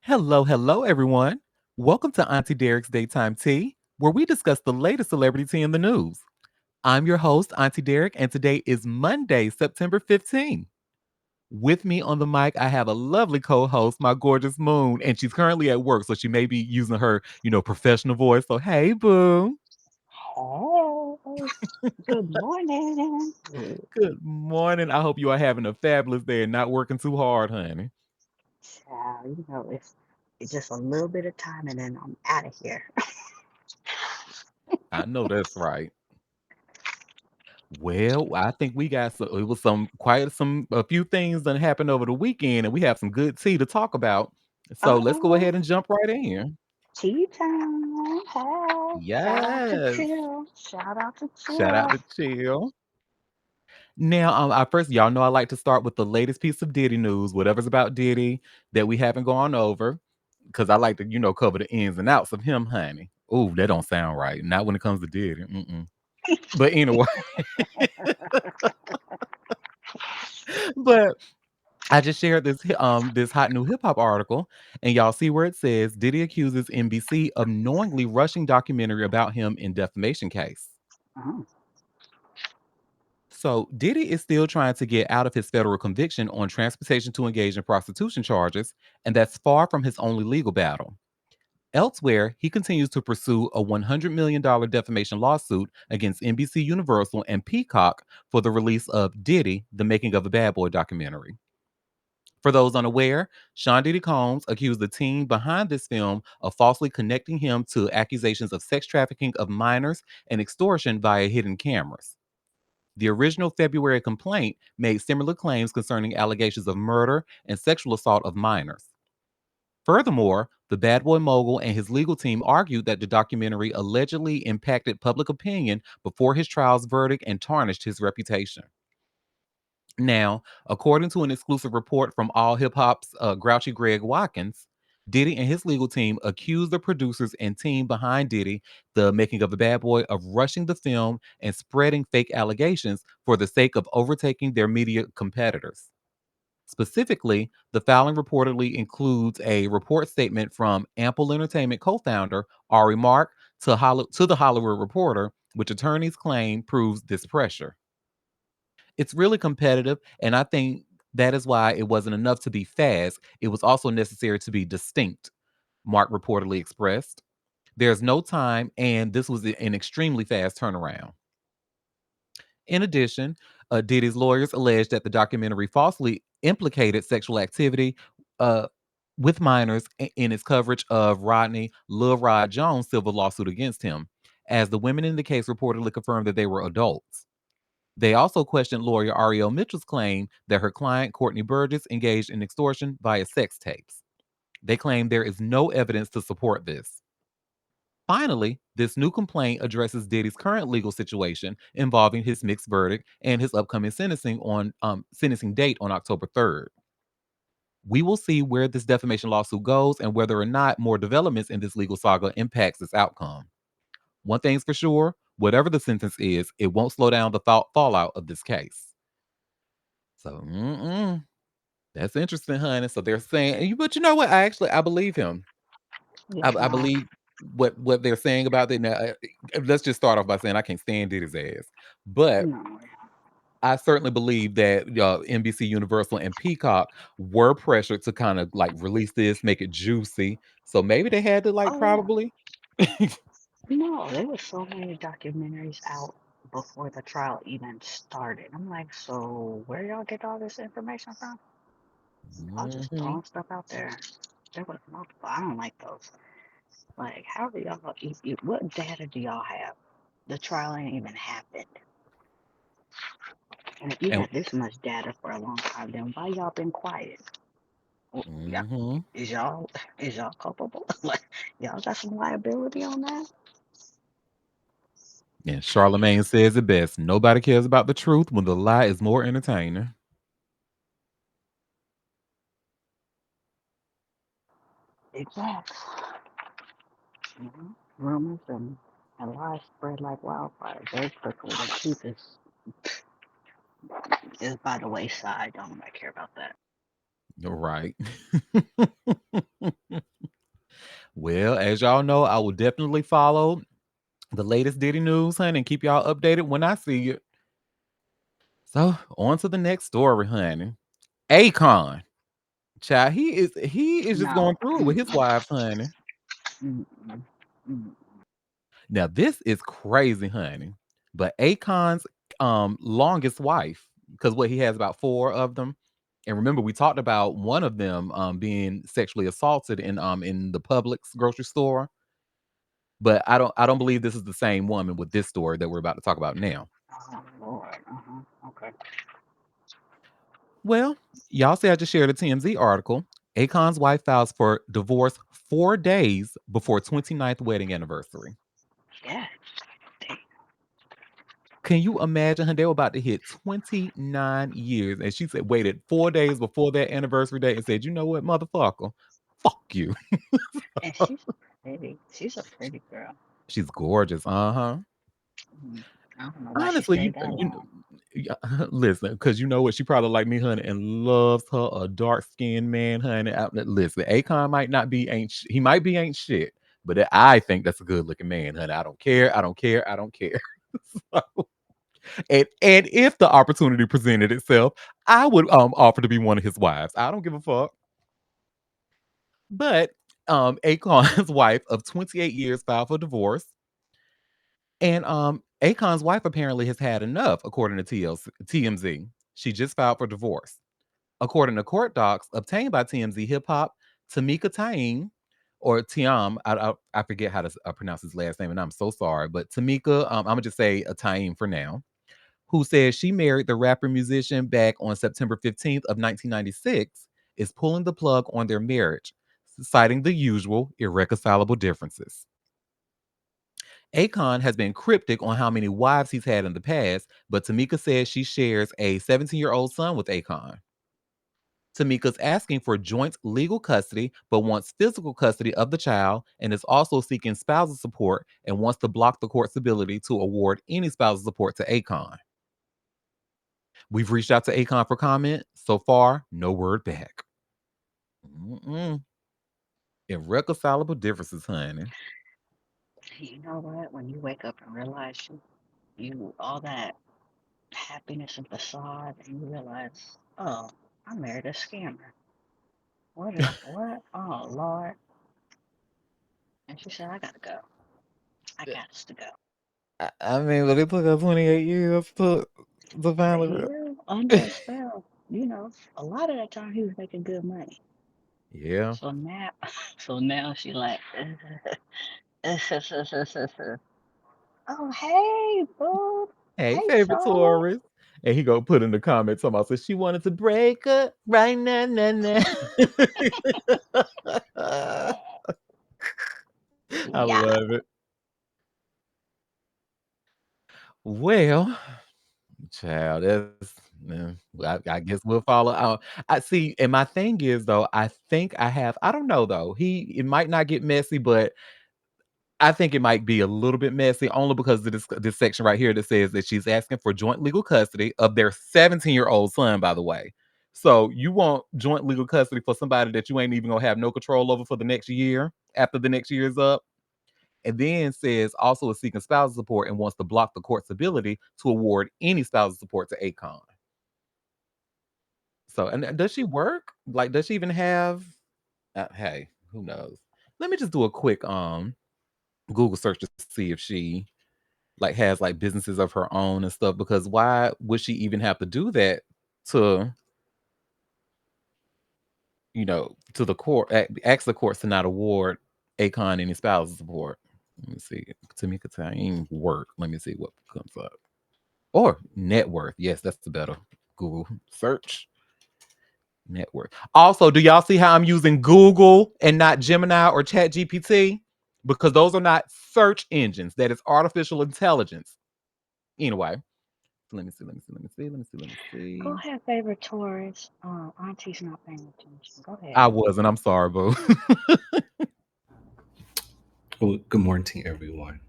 Hello, hello, everyone. Welcome to Auntie Derek's Daytime Tea, where we discuss the latest celebrity tea in the news. I'm your host, Auntie Derek, and today is Monday, September 15th. With me on the mic, I have a lovely co-host, my gorgeous Moon, and she's currently at work, so she may be using her, professional voice. So, hey, boo. Hey, good morning. Good morning. I hope you are having a fabulous day and not working too hard, honey. Child, it's just a little bit of time and then I'm out of here. I know that's right. Well, I think we got it was some quite some a few things that happened over the weekend, and we have some good tea to talk about. So let's go Oh, ahead and jump right in. tea time. Hey, shout out to Yes. Chill. Shout out to Shout Chill. out to Chill. Now, I first, y'all know I like to start with the latest piece of Diddy news, whatever's about Diddy that we haven't gone over, because I like to, cover the ins and outs of him, honey. Ooh, that don't sound right. Not when it comes to Diddy. Mm-mm. But anyway, but I just shared this hot new hip hop article, and y'all see where it says Diddy accuses NBC of knowingly rushing documentary about him in defamation case. Oh, So Diddy is still trying to get out of his federal conviction on transportation to engage in prostitution charges, and that's far from his only legal battle. Elsewhere, he continues to pursue a $100 million defamation lawsuit against NBC Universal and Peacock for the release of Diddy, the Making of a Bad Boy documentary. For those unaware, Sean Diddy Combs accused the team behind this film of falsely connecting him to accusations of sex trafficking of minors and extortion via hidden cameras. The original February complaint made similar claims concerning allegations of murder and sexual assault of minors. Furthermore, the Bad Boy mogul and his legal team argued that the documentary allegedly impacted public opinion before his trial's verdict and tarnished his reputation. Now, according to an exclusive report from All Hip Hop's Grouchy Greg Watkins, Diddy and his legal team accused the producers and team behind Diddy, the making of a bad boy, of rushing the film and spreading fake allegations for the sake of overtaking their media competitors. Specifically, the filing reportedly includes a report statement from Ample Entertainment co founder Ari Mark to the Hollywood Reporter, which attorneys claim proves this pressure. It's really competitive, and I think that is why it wasn't enough to be fast. It was also necessary to be distinct, Mark reportedly expressed. There's no time, and this was an extremely fast turnaround. In addition, Diddy's lawyers alleged that the documentary falsely implicated sexual activity uh, with minors in its coverage of Rodney Lil Rod Jones' civil lawsuit against him, as the women in the case reportedly confirmed that they were adults. They also questioned lawyer Ariel Mitchell's claim that her client, Courtney Burgess, engaged in extortion via sex tapes. They claim there is no evidence to support this. Finally, this new complaint addresses Diddy's current legal situation involving his mixed verdict and his upcoming sentencing date on October 3rd. We will see where this defamation lawsuit goes and whether or not more developments in this legal saga impacts its outcome. One thing's for sure, whatever the sentence is, it won't slow down the fallout of this case. So, that's interesting, honey. So they're saying, but you know what? I believe him. I why? believe what they're saying about it. Now, let's just start off by saying I can't stand Diddy's ass, but No. I certainly believe that NBC Universal and Peacock were pressured to kind of like release this, make it juicy. So maybe they had to like Oh, yeah. probably. No, there were so many documentaries out before the trial even started. I'm like, so where y'all get all this information from? Y'all just Mhm. throwing stuff out there. There was multiple. I don't like those. Like, how do y'all? What data do y'all have? The trial ain't even happened. And if you And got this much data for a long time, then why y'all been quiet? Yeah, mhm. is y'all culpable? Like, y'all got some liability on that? And Charlemagne says it best. Nobody cares about the truth when the lie is more entertaining. Exactly. Rumors and lies spread like wildfire very quickly. The truth is by the wayside. Don't nobody care about that. You're right. Well, as y'all know, I will definitely follow the latest Diddy news, honey, and keep y'all updated when I see it. So, on to the next story, honey. Akon. Child, he is just No. going through it with his wives, honey. Mm-mm. Mm. Now, this is crazy, honey. But Akon's longest wife, because what he has about four of them. And remember, we talked about one of them being sexually assaulted in the Publix grocery store. But I don't believe this is the same woman with this story that we're about to talk about now. Oh Lord. Okay. Well, y'all see I just shared a TMZ article. Akon's wife files for divorce 4 days before 29th wedding anniversary. Yeah. They, Can you imagine her? They were about to hit 29 years. And she said, waited 4 days before that anniversary date and said, you know what, motherfucker? Fuck you. and she's pretty. She's a pretty girl. She's gorgeous. Uh-huh. Mm. I don't know why she Honestly, stayed that you know, long. yeah, listen, because you know what? She probably like me, honey, and loves her a dark skinned man, honey. Listen, Akon might not be he might be ain't shit, but I think that's a good looking man, honey. I don't care. I don't care. I don't care. So, and if the opportunity presented itself, I would offer to be one of his wives. I don't give a fuck. But Akon's wife of 28 years filed for divorce. And Akon's wife apparently has had enough, according to TMZ. She just filed for divorce. According to court docs obtained by TMZ Hip Hop, Tamika Taim, or Tiam, I forget how to pronounce his last name, and I'm so sorry, but Tamika, I'm gonna just say Taim for now, who says she married the rapper musician back on September 15th of 1996, is pulling the plug on their marriage, citing the usual irreconcilable differences. Akon has been cryptic on how many wives he's had in the past, but Tamika says she shares a 17-year-old son with Akon. Tamika's asking for joint legal custody, but wants physical custody of the child and is also seeking spousal support and wants to block the court's ability to award any spousal support to Akon. We've reached out to Akon for comment. So far, no word back. Mm-mm. Irreconcilable differences, honey. You know what? When you wake up and realize you all that happiness and facade, and you realize, oh, I married a scammer. What? Oh Lord! And she said, I gotta go. I got to go. I mean, but it took her 28 years to finally. Yeah, under a spell. A lot of that time he was making good money. Yeah. So now, so now she like, oh hey, boo, Hey, hey, favorite Charlotte. Taurus. And he go put in the comments somehow says she wanted to break up right now, nah, nah. I Yeah. love it. Well, child, that's well, I guess we'll follow out. I see, and my thing is though, I think I have. I don't know though. It might not get messy, but I think it might be a little bit messy only because of this section right here that says that she's asking for joint legal custody of their 17-year-old son, by the way. So you want joint legal custody for somebody that you ain't even gonna have no control over for the next year after the next year is up. And then says also is seeking spousal support and wants to block the court's ability to award any spousal support to Akon. So, and does she work? Like, does she even have? Hey, who knows? Let me just do a quick Google search to see if she like has like businesses of her own and stuff. Because why would she even have to do that to to the court? Ask the courts to not award Akon any spousal support. Let me see. Tamika Taim work. Let me see what comes up. Or net worth. Yes, that's the better Google search. Net worth. Also, do y'all see how I'm using Google and not Gemini or Chat GPT? Because those are not search engines. That is artificial intelligence. Anyway, let me see. Let me see. Let me see. Let me see. Let me Go see. ahead, favorite Taurus. Auntie's not paying attention. Go ahead. I wasn't. I'm sorry, boo. Well, good morning to everyone.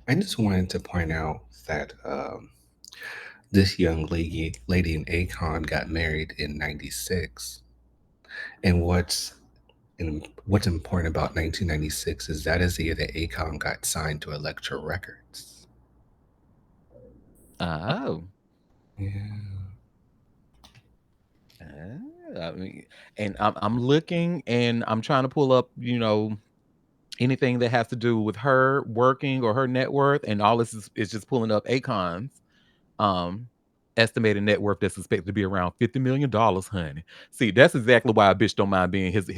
I just wanted to point out that this young lady in Akon got married in '96, and what's And what's important about 1996 is that is the year that Akon got signed to Elektra Records. Oh. Yeah. I mean, and I'm looking and I'm trying to pull up, anything that has to do with her working or her net worth, and all this is just pulling up Akon's um estimated net worth that's expected to be around $50 million, honey. See, that's exactly why a bitch don't mind being his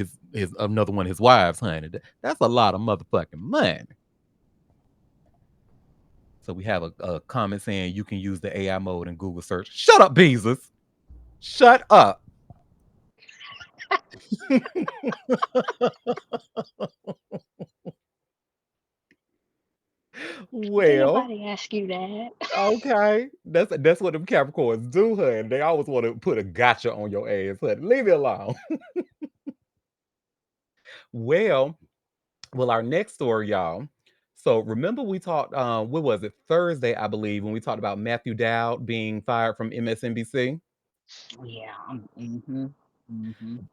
another one of his wives, honey. That's a lot of motherfucking money. So we have a comment saying you can use the AI mode in Google search. Shut up, Beezus. Shut up. Did Well, nobody ask you that? okay. That's what them Capricorns do, honey. They always want to put a gotcha on your ass, honey. Leave it alone. Well, our next story, y'all. So remember we talked what was it, Thursday, I believe, when we talked about Matthew Dowd being fired from MSNBC? Yeah.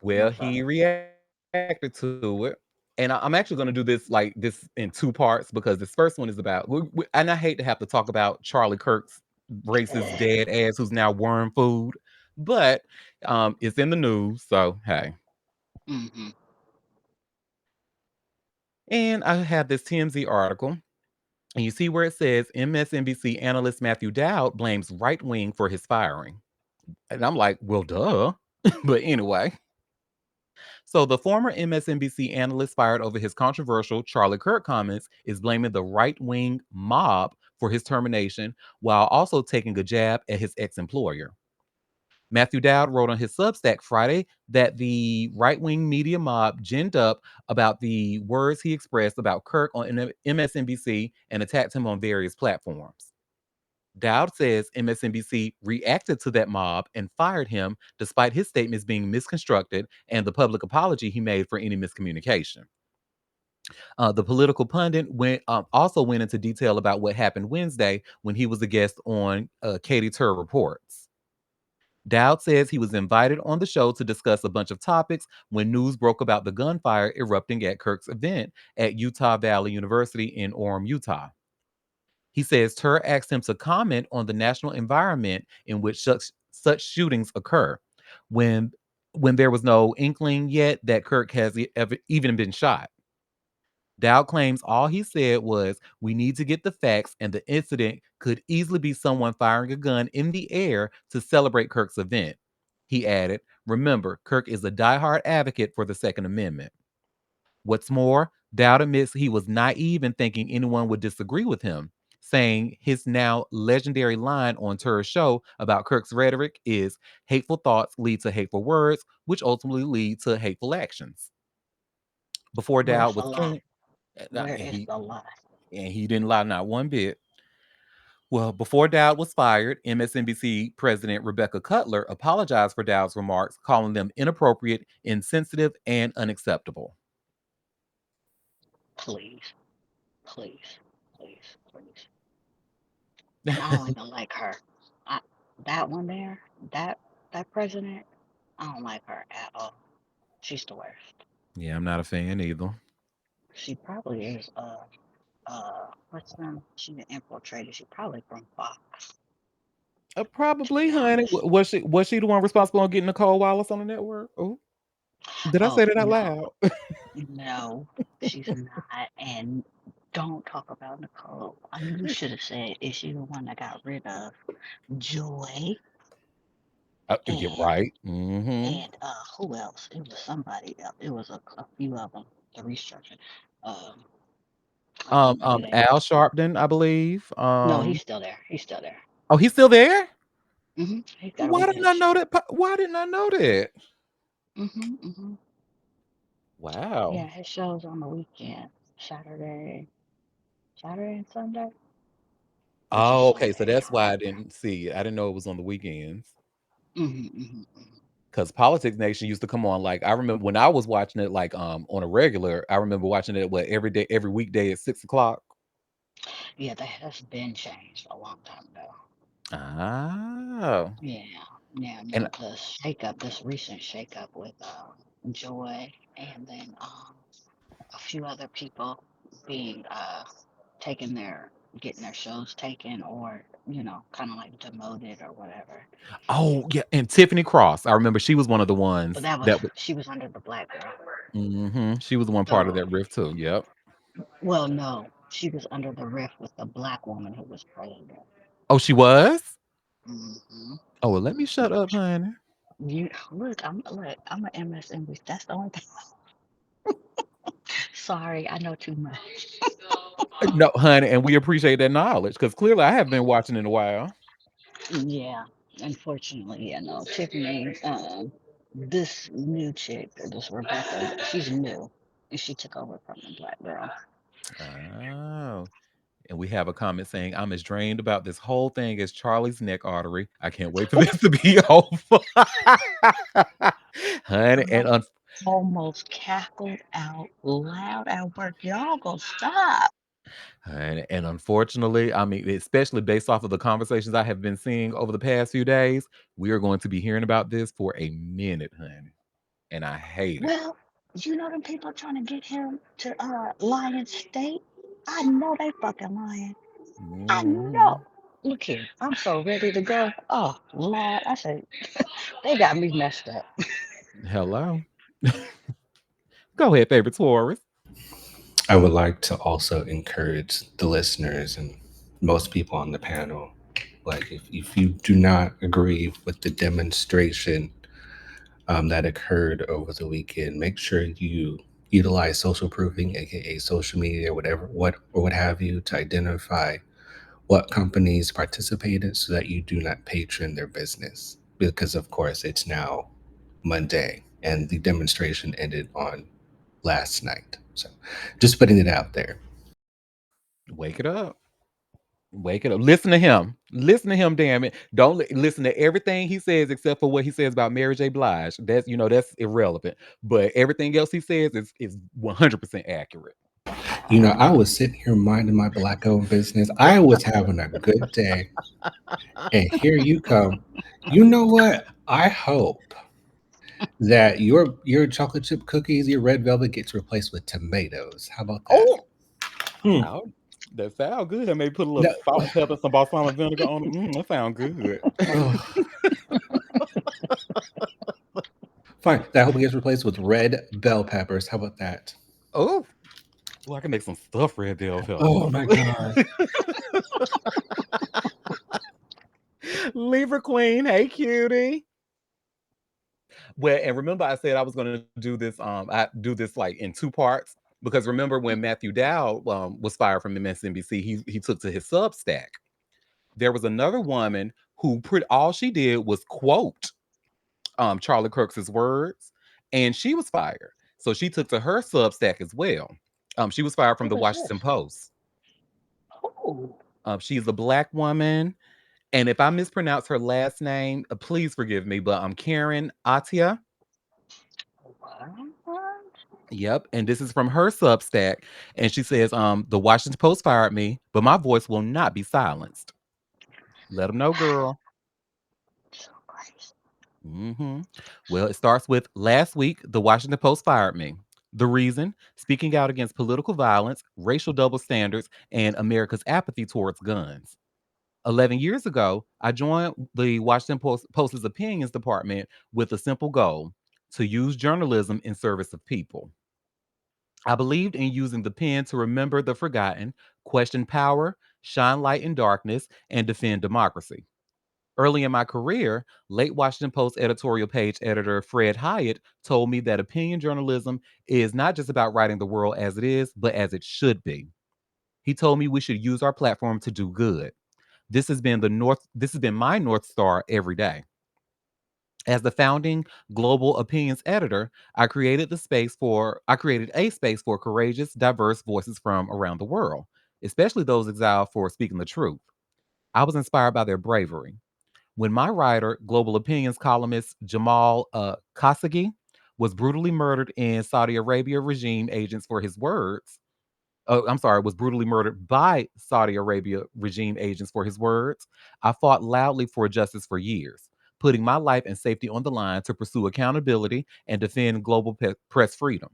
Well, What's up? he reacted to it. And I'm actually going to do this like this in two parts because this first one is about, and I hate to have to talk about Charlie Kirk's racist dead ass who's now worm food, but it's in the news. So, hey. Mm-hmm. And I have this TMZ article. And you see where it says MSNBC analyst Matthew Dowd blames right wing for his firing. And I'm like, well, duh. But anyway, so the former MSNBC analyst fired over his controversial Charlie Kirk comments is blaming the right wing mob for his termination while also taking a jab at his ex employer. Matthew Dowd wrote on his Substack Friday that the right wing media mob ginned up about the words he expressed about Kirk on MSNBC and attacked him on various platforms. Dowd says MSNBC reacted to that mob and fired him despite his statements being misconstructed and the public apology he made for any miscommunication. The political pundit also went into detail about what happened Wednesday when he was a guest on Katie Tur Reports. Dowd says he was invited on the show to discuss a bunch of topics when news broke about the gunfire erupting at Kirk's event at Utah Valley University in Orem, Utah. He says Tur asked him to comment on the national environment in which such shootings occur when there was no inkling yet that Kirk has ever even been shot. Dowd claims all he said was, "We need to get the facts, and the incident could easily be someone firing a gun in the air to celebrate Kirk's event." He added, "Remember, Kirk is a diehard advocate for the Second Amendment." What's more, Dowd admits he was naive in thinking anyone would disagree with him, saying his now legendary line on Tur's show about Kirk's rhetoric is hateful thoughts lead to hateful words, which ultimately lead to hateful actions. Before Where's Dowd the was lie? can Where is the lie? and he didn't lie not one bit. Well, before Dowd was fired, MSNBC President Rebecca Cutler apologized for Dowd's remarks, calling them inappropriate, insensitive, and unacceptable. Please, please, please, please. And I don't even like her. I, that one there, that that president, I don't like her at all. She's the worst. Yeah, I'm not a fan either. She probably is. What's them? She infiltrated. She probably from Fox. To Probably, be honey. honest. Was she the one responsible on getting Nicole Wallace on the network? Oh, did I Oh say that out no, loud? no, she's not. And don't talk about Nicole. You should have said, is she the one that got rid of Joy You're and right. Hmm. who else? It was somebody else. It was a few of them. The restructuring. Um, I can't think of their Al names. Sharpton, I believe. No, he's still there. He's still there. Oh, he's still there. He's got a Why weekend didn't I know show. that? Why didn't I know that? Hmm. Wow. Yeah, his show's on the weekend, Saturday, Saturday and Sunday, or just Oh, okay. So Sunday. I that's can't why I remember. didn't see it. I didn't know it was on the weekends. Hmm. Because Politics Nation used to come on. Like I remember when I was watching it, like on a regular. I remember watching it every day, every weekday at 6 o'clock. Yeah, that has been changed a long time ago. Oh, Yeah, yeah, and no, the shakeup, this recent shakeup with Joy. and then a few other people being taking their getting their shows taken, or kind of like demoted or whatever. Oh, yeah, and Tiffany Cross. I remember she was one of the But ones that was that was she was under the black girl. she was one part of So, that riff too. Yep. well, no, she was under the rift with the black woman who was president. Oh, she was? Hmm. Oh, well, let me shut up, honey. You look, I'm an MSNBC. That's the only thing. Sorry, I know too much. No, honey, and we appreciate that knowledge because clearly I haven't been watching in a while. Yeah, unfortunately, no. Tiffany, this new chick, this Rebecca, she's new, and she took over from the black girl. Oh. And we have a comment saying, I'm as drained about this whole thing as Charlie's neck artery. I can't wait for this to be over. Honey, and I almost cackled out loud at work. Y'all go stop. and unfortunately, I mean, especially based off of the conversations I have been seeing over the past few days, we are going to be hearing about this for a minute, honey. And I hate it. Well, you know them people trying to get him to Lion State? I know they fucking lying. I know. Mhm. Look here, I'm so ready to go. Oh Lord, I say they got me messed up. Hello. Go ahead, favorite Taurus. I would like to also encourage the listeners and most people on the panel, like if you do not agree with the demonstration that occurred over the weekend, make sure you utilize social proofing, aka social media, what have you, to identify what companies participated so that you do not patron their business. Because of course it's now Monday and the demonstration ended on last night. So just putting it out there. Wake it up. Wake it up. Listen to him. Listen to him, damn it. Don't listen to everything he says except for what he says about Mary J. Blige. That's irrelevant. But everything else he says is 100% accurate. I was sitting here minding my black owned business. I was having a good day. And here you come. You know what? I hope that your chocolate chip cookies, your red velvet gets replaced with tomatoes. How about that? Oh, Hmm. oh, that sound good. I may put a little No, salt and pepper, some balsamic vinegar on it. That sound good. oh, fine. I hope it gets replaced with red bell peppers. How about that? Oh, I can make some stuffed red bell Oh peppers. my god. Libra Queen, hey cutie. Well, and remember I said I was going to do this. I do this like in two parts because remember when Matthew Dow was fired from MSNBC, he took to his Substack. There was another woman who all she did was quote Charlie Kirk's words, and she was fired. So she took to her Substack as well. She was fired from Who the is Washington this? Post. Oh, She's a black woman, and if I mispronounce her last name, please forgive me. But I'm Karen Atia. what? Yep, and this is from her Substack, and she says, "The Washington Post fired me, but my voice will not be silenced. Let them know, girl." So crazy. hmm Well, it starts with last week, the Washington Post fired me. The reason: speaking out against political violence, racial double standards, and America's apathy towards guns. 11 years ago, I joined the Post's opinions department with a simple goal: to use journalism in service of people. I believed in using the pen to remember the forgotten, question power, shine light in darkness, and defend democracy. Early in my career, late Washington Post editorial page editor Fred Hyatt told me that opinion journalism is not just about writing the world as it is, but as it should be. He told me we should use our platform to do good. This has been my North Star every day. As the founding global opinions editor, I created a space for courageous, diverse voices from around the world, especially those exiled for speaking the truth. I was inspired by their bravery. When my writer, global opinions columnist Jamal Khashoggi, was brutally murdered in Saudi Arabia regime agents for his words, I'm sorry, was brutally murdered by Saudi Arabia regime agents for his words, I fought loudly for justice for years. putting my life and safety on the line to pursue accountability and defend global press freedom.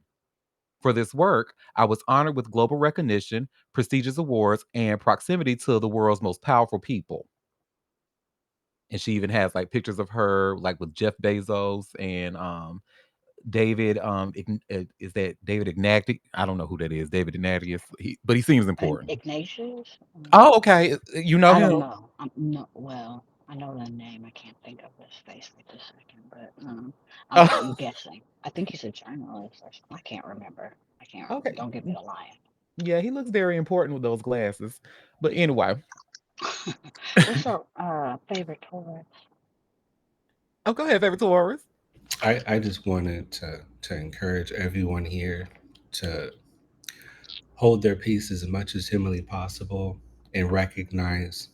For this work, I was honored with global recognition, prestigious awards, and proximity to the world's most powerful people. And she even has like pictures of her like with Jeff Bezos and David is that David Ignatius? I don't know who that is. David Ignatius, but he seems And important. Ignatius? Oh, okay. You know I don't him? know. I'm no well. I know the name. I can't think of his face right this second. But I'm guessing. I think he's a journalist or something. I can't remember. I can't. Okay. Don't get me to lying. Yeah, he looks very important with those glasses. But anyway, What's your favorite tour? oh, go ahead, favorite Taurus. I just wanted to encourage everyone here to hold their peace as much as humanly possible and recognize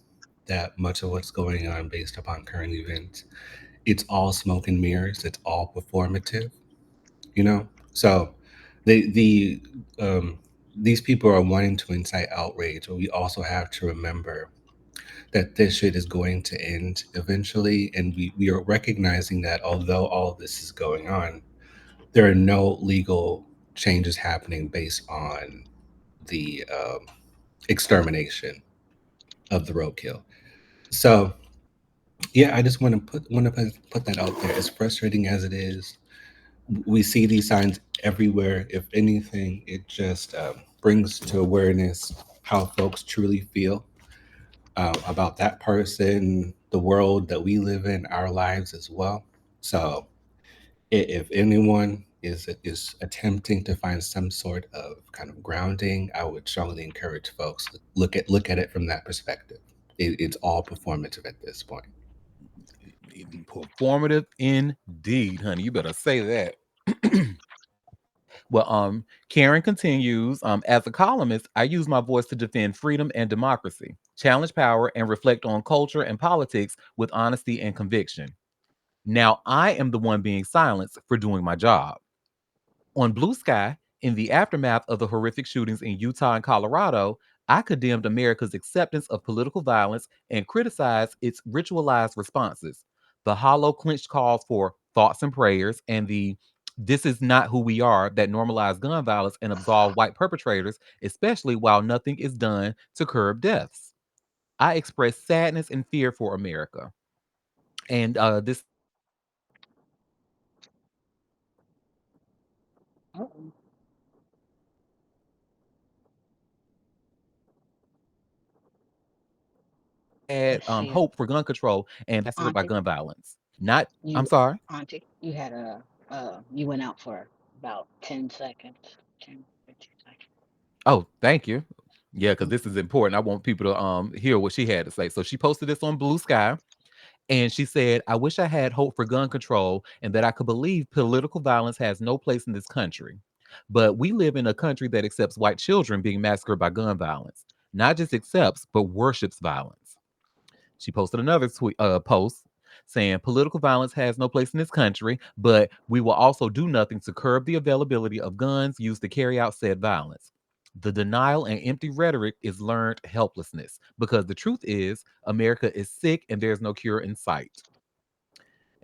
that much of what's going on based upon current events, it's all smoke and mirrors, it's all performative, you know? So the these people are wanting to incite outrage, but we also have to remember that this shit is going to end eventually, and we are recognizing that although all of this is going on, there are no legal changes happening based on the extermination of the roadkill. So yeah, I just want to put that out there. As frustrating as it is, we see these signs everywhere. If anything, it just brings to awareness how folks truly feel about that person, the world that we live in, our lives as well. So if anyone is attempting to find some sort of kind of grounding, I would strongly encourage folks to look at it from that perspective. It's all performative at this point. Performative indeed, honey. You better say that. Well, Karen continues, as a columnist, I use my voice to defend freedom and democracy, challenge power, and reflect on culture and politics with honesty and conviction. Now I am the one being silenced for doing my job. On Blue Sky, in the aftermath of the horrific shootings in Utah and Colorado, I condemned America's acceptance of political violence and criticized its ritualized responses. The hollow, clenched calls for thoughts and prayers, and the this is not who we are that normalize gun violence and absolve white perpetrators, especially while nothing is done to curb deaths. I express sadness and fear for America. And this Oh, had let's see. hope for gun control and massacred by Auntie, gun violence. Not, I'm you, sorry. Auntie, you had a you went out for about 10 seconds, 10, 15 seconds. Oh, thank you. Yeah, because this is important. I want people to hear what she had to say. So she posted this on Blue Sky and she said, I wish I had hope for gun control and that I could believe political violence has no place in this country. But we live in a country that accepts white children being massacred by gun violence. Not just accepts, but worships violence. She posted another post saying political violence has no place in this country, but we will also do nothing to curb the availability of guns used to carry out said violence. The denial and empty rhetoric is learned helplessness because the truth is America is sick and there's no cure in sight.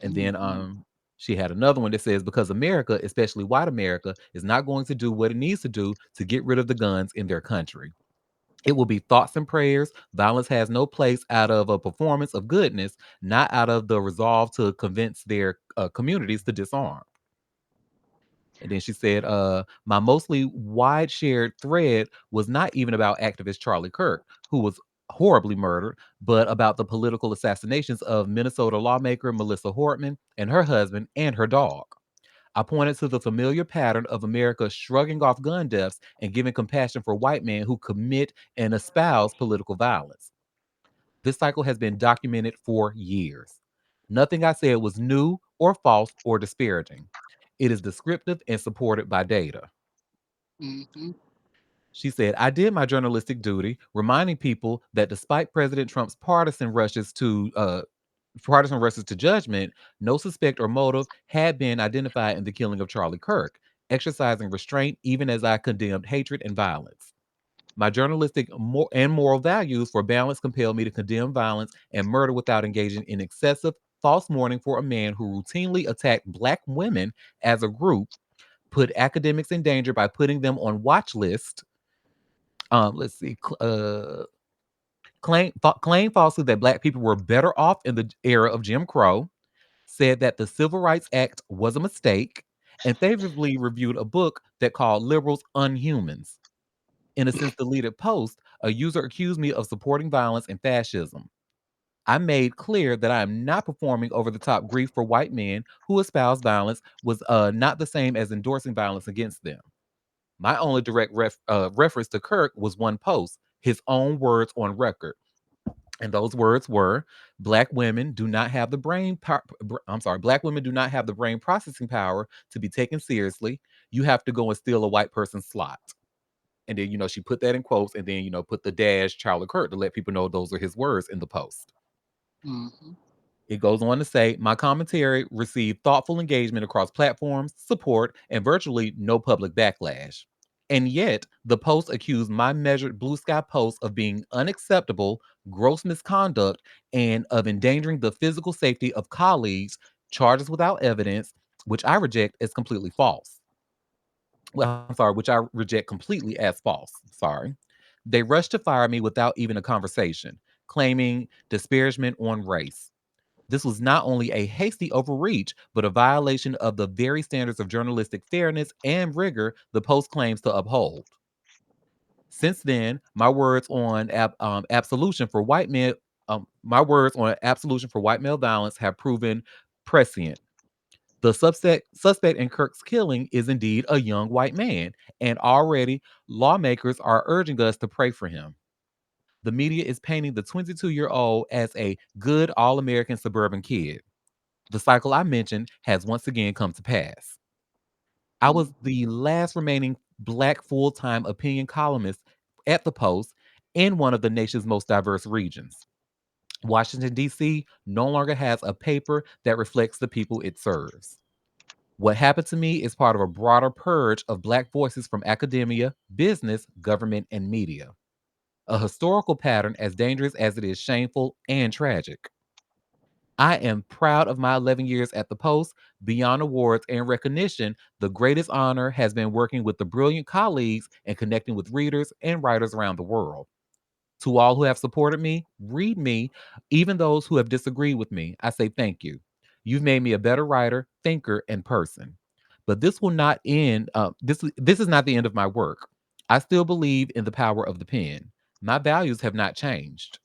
And then Mm-hmm. she had another one that says because America, especially white America, is not going to do what it needs to do to get rid of the guns in their country. It will be thoughts and prayers. Violence has no place out of a performance of goodness, not out of the resolve to convince their communities to disarm. And then she said, my mostly wide shared thread was not even about activist Charlie Kirk, who was horribly murdered, but about the political assassinations of Minnesota lawmaker Melissa Hortman and her husband and her dog. I pointed to the familiar pattern of America shrugging off gun deaths and giving compassion for white men who commit and espouse political violence. This cycle has been documented for years. Nothing I said was new or false or disparaging. It is descriptive and supported by data. Mm-hmm. She said, I did my journalistic duty, reminding people that despite President Trump's partisan rushes to judgment, no suspect or motive had been identified in the killing of Charlie Kirk, exercising restraint even as I condemned hatred and violence. My journalistic and moral values for balance compelled me to condemn violence and murder without engaging in excessive false mourning for a man who routinely attacked black women as a group, put academics in danger by putting them on watch list. Let's see, claim falsely that black people were better off in the era of Jim Crow, said that the Civil Rights Act was a mistake, and favorably reviewed a book that called Liberals Unhumans. In a since deleted post, a user accused me of supporting violence and fascism. I made clear that I am not performing over the top grief for white men who espouse violence was not the same as endorsing violence against them. My only direct reference to Kirk was one post, his own words on record. And those words were black women do not have the black women do not have the brain processing power to be taken seriously. You have to go and steal a white person's slot. And then, she put that in quotes and then, put the dash Charlie Kirk to let people know those are his words in the post. Mm-hmm. It goes on to say, my commentary received thoughtful engagement across platforms, support, and virtually no public backlash. And yet, the post accused my measured blue sky post of being unacceptable, gross misconduct, and of endangering the physical safety of colleagues, charges without evidence, which I reject as completely false. Well, I'm sorry, which I reject completely as false. Sorry. They rushed to fire me without even a conversation, claiming disparagement on race. This was not only a hasty overreach, but a violation of the very standards of journalistic fairness and rigor the Post claims to uphold. Since then, my words on absolution for white male violence have proven prescient. The suspect in Kirk's killing is indeed a young white man, and already lawmakers are urging us to pray for him. The media is painting the 22-year-old as a good all American suburban kid. The cycle I mentioned has once again come to pass. I was the last remaining black full time opinion columnist at the Post in one of the nation's most diverse regions. Washington, D.C. no longer has a paper that reflects the people it serves. What happened to me is part of a broader purge of black voices from academia, business, government, and media. A historical pattern as dangerous as it is shameful and tragic. I am proud of my 11 years at the Post. Beyond awards and recognition, the greatest honor has been working with the brilliant colleagues and connecting with readers and writers around the world. To all who have supported me, read me, even those who have disagreed with me, I say thank you. You've made me a better writer, thinker, and person. But this will not end. This is not the end of my work. I still believe in the power of the pen. My values have not changed.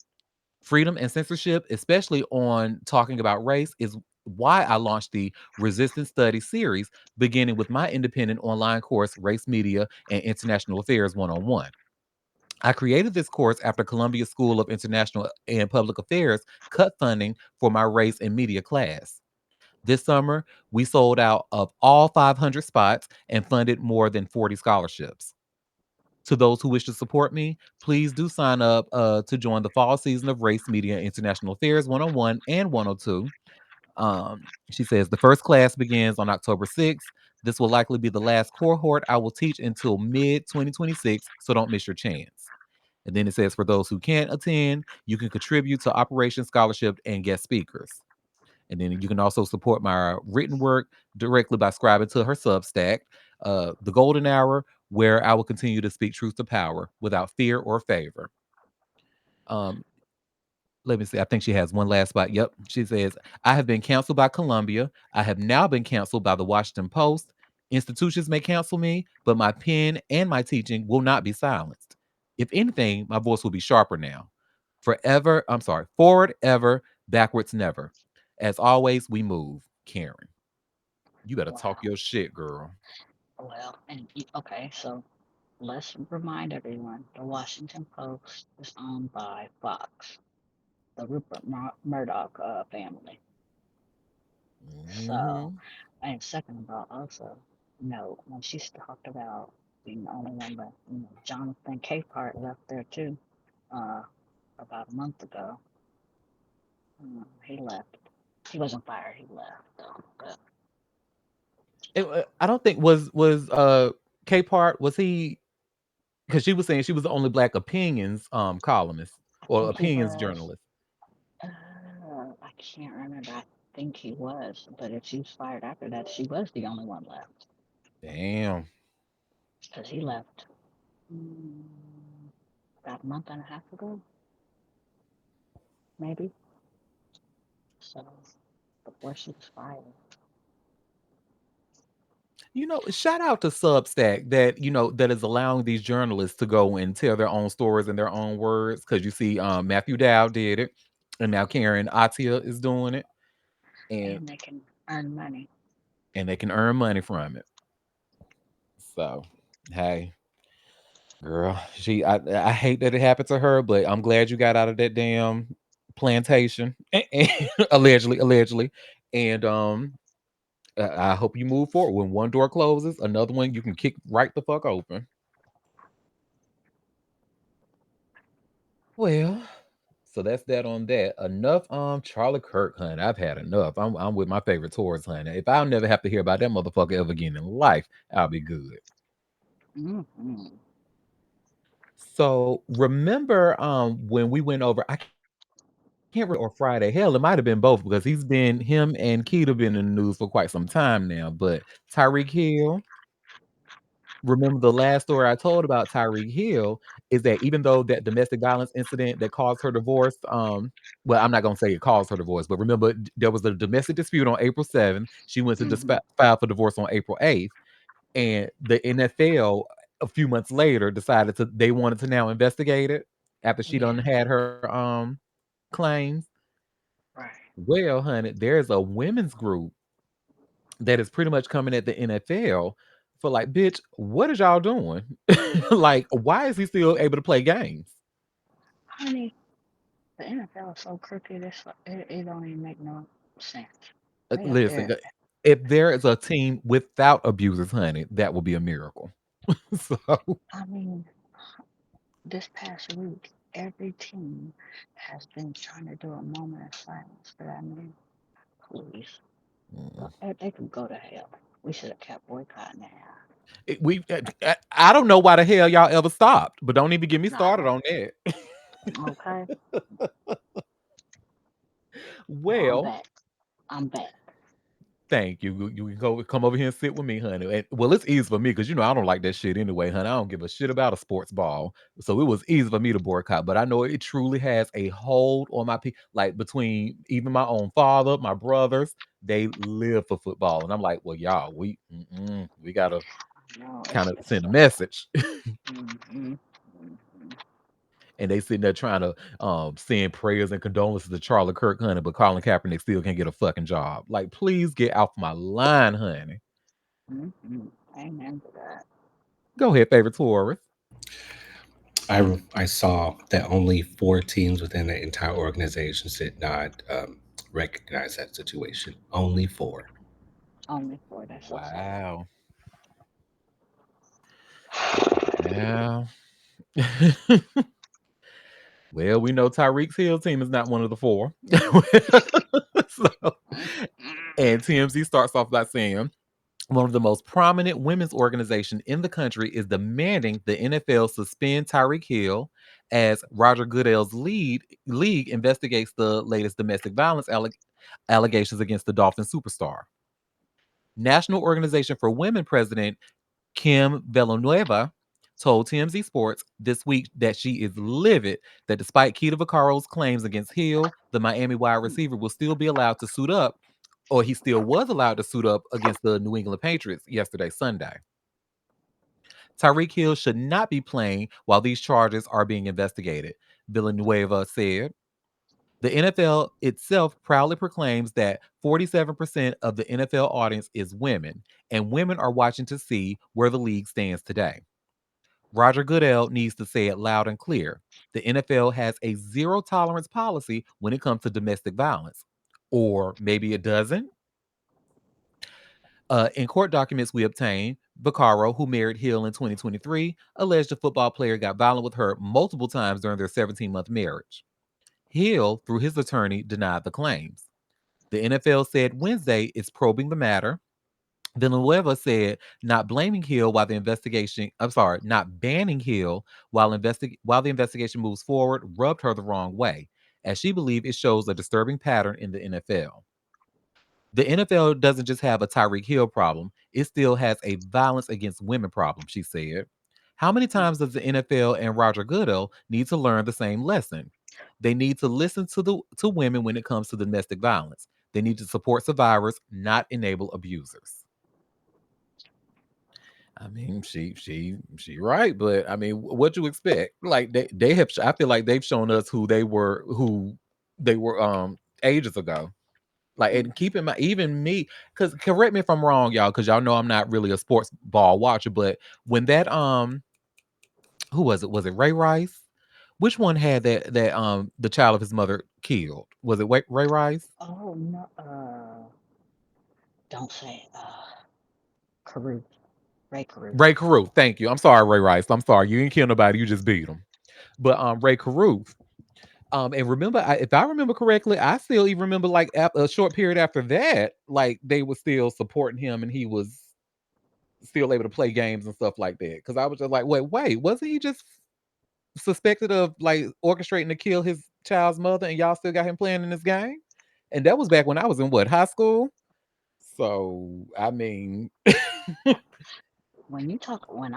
Freedom and censorship, especially on talking about race, is why I launched the Resistance Study series, beginning with my independent online course, Race, Media, and International Affairs 101. I created this course after Columbia School of International and Public Affairs cut funding for my race and media class. This summer, we sold out of all 500 spots and funded more than 40 scholarships. To those who wish to support me, please do sign up to join the fall season of Race Media International Affairs 101 and 102. She says the first class begins on October 6th. This will likely be the last cohort I will teach until mid 2026, so don't miss your chance. And then it says for those who can't attend, you can contribute to Operation Scholarship and guest speakers. And then you can also support my written work directly by subscribing to her Substack, The Golden Hour, where I will continue to speak truth to power without fear or favor. Um, Let me see. I think she has one last spot. Yep. She says, I have been canceled by Columbia. I have now been canceled by the Washington Post. Institutions may cancel me, but my pen and my teaching will not be silenced. If anything, my voice will be sharper now. Forward ever, backwards never. As always, we move. Karen, you better talk Wow. your shit, girl. Well, okay, so let's remind everyone the Washington Post is owned by Fox, the Rupert Murdoch family. So, Hmm. and second of all, also, when she talked about being the only one, but Jonathan Capehart left there too, uh, about a month ago. He left. He wasn't fired. He left though. But I don't think was K part was he because she was saying she was the only black opinions columnist I or think he opinions was. journalist. I can't remember. I think he was, but if she was fired after that, she was the only one left Damn. because he left mm, about a month and a half ago, maybe. So before she was fired. Shout out to Substack that is allowing these journalists to go and tell their own stories in their own words. Because you see, Matthew Dow did it, and now Karen Atia is doing it, and And they can earn money. they can earn money from it. So, hey, girl, I hate that it happened to her, but I'm glad you got out of that damn plantation, allegedly, and I hope you move forward. When one door closes, another one you can kick right the fuck open. Well, so that's that on that. Enough Charlie Kirk, honey. I've had enough. I'm with my favorite tours, honey. If I'll never have to hear about that motherfucker ever again in life, I'll be good. Mm-hmm. So remember when we went over, I can't remember, or Friday. Hell, it might have been both because him and Keita been in the news for quite some time now. But Tyreek Hill, remember the last story I told about Tyreek Hill is that even though that domestic violence incident that caused her divorce, well, I'm not gonna say it caused her divorce, but remember there was a domestic dispute on April 7th. She went to Mm-hmm. file for divorce on April 8th, and the NFL a few months later decided they wanted to now investigate it after she done Yeah. had her claims. Right. Well, honey, there's a women's group that is pretty much coming at the NFL for like, bitch, what is y'all doing? Like, why is he still able to play games? Honey, the NFL is so crooked. It don't even make no sense. They up Listen, there. if there is a team without abusers, honey, that will be a miracle. So, I mean, this past week, every team has been trying to do a moment of silence for that man. Please, mm. they can go to hell. We should have kept boycotting that. I don't know why the hell y'all ever stopped, but don't even get me started No, on that. okay. Well, I'm Well, back. I'm back. thank you. You can go come over here and sit with me, honey. Well, it's easy for me because I don't like that shit anyway, honey. I don't give a shit about a sports ball, so it was easy for me to boycott. But I know it truly has a hold on my people. Like between even my own father, my brothers, they live for football, and I'm like, well, y'all, we gotta No, kind of it's send a message. mm-hmm, And they sitting there trying to send prayers and condolences to Charlie Kirk, honey, but Colin Kaepernick still can't get a fucking job. Like, please get off my line, honey. mm-hmm. Amen to that. Go ahead, favorite tourist. I saw that only 4 teams within the entire organization did not recognize that situation. Only four. Only four. That's so sad. Wow. Yeah. Well, we know Tyreek's Hill team is not one of the four. So, and TMZ starts off by saying one of the most prominent women's organization in the country is demanding the NFL suspend Tyreek Hill as Roger Goodell's league investigates the latest domestic violence allegations against the Dolphin superstar. National Organization for Women president Kim Villanueva told TMZ Sports this week that she is livid that despite Keita Vaccaro's claims against Hill, the Miami wide receiver will still be allowed to suit up, or he still was allowed to suit up against the New England Patriots yesterday, Sunday. Tyreek Hill should not be playing while these charges are being investigated, Villanueva said. The NFL itself proudly proclaims that 47% of the NFL audience is women, and women are watching to see where the league stands today. Roger Goodell needs to say it loud and clear. The NFL has a zero tolerance policy when it comes to domestic violence. Or maybe it doesn't. In court documents we obtained, Vaccaro, who married Hill in 2023, alleged the football player got violent with her multiple times during their 17-month marriage. Hill, through his attorney, denied the claims. The NFL said Wednesday it's probing the matter. Villanueva said not blaming Hill while the investigation, I'm sorry, not banning Hill while the investigation moves forward rubbed her the wrong way, as she believed it shows a disturbing pattern in the NFL. The NFL doesn't just have a Tyreek Hill problem, it still has a violence against women problem, she said. How many Mm. times does the NFL and Roger Goodell need to learn the same lesson? They need to listen to women when it comes to domestic violence. They need to support survivors, not enable abusers. I mean, she right, but I mean, what you expect? Like they have. I feel like they've shown us who they were ages ago. Like, Mm. and keep in mind, even me, because correct me if I'm wrong, y'all, because y'all know I'm not really a sports ball watcher. But when that who was it? Was it Ray Rice? Which one had that the child of his mother killed? Was it Ray Rice? Oh no, don't say Caruth, Ray Caruth. Ray Caruth. Thank you. I'm sorry, Ray Rice. I'm sorry. You didn't kill nobody. You just beat him. But Ray Caruth. And remember, if I remember correctly, I still even remember like a short period after that, like they were still supporting him, and he was still able to play games and stuff like that. Because I was just like, wait, wasn't he just suspected of like orchestrating to kill his child's mother, and y'all still got him playing in this game? And that was back when I was in what, high school. So I mean, When I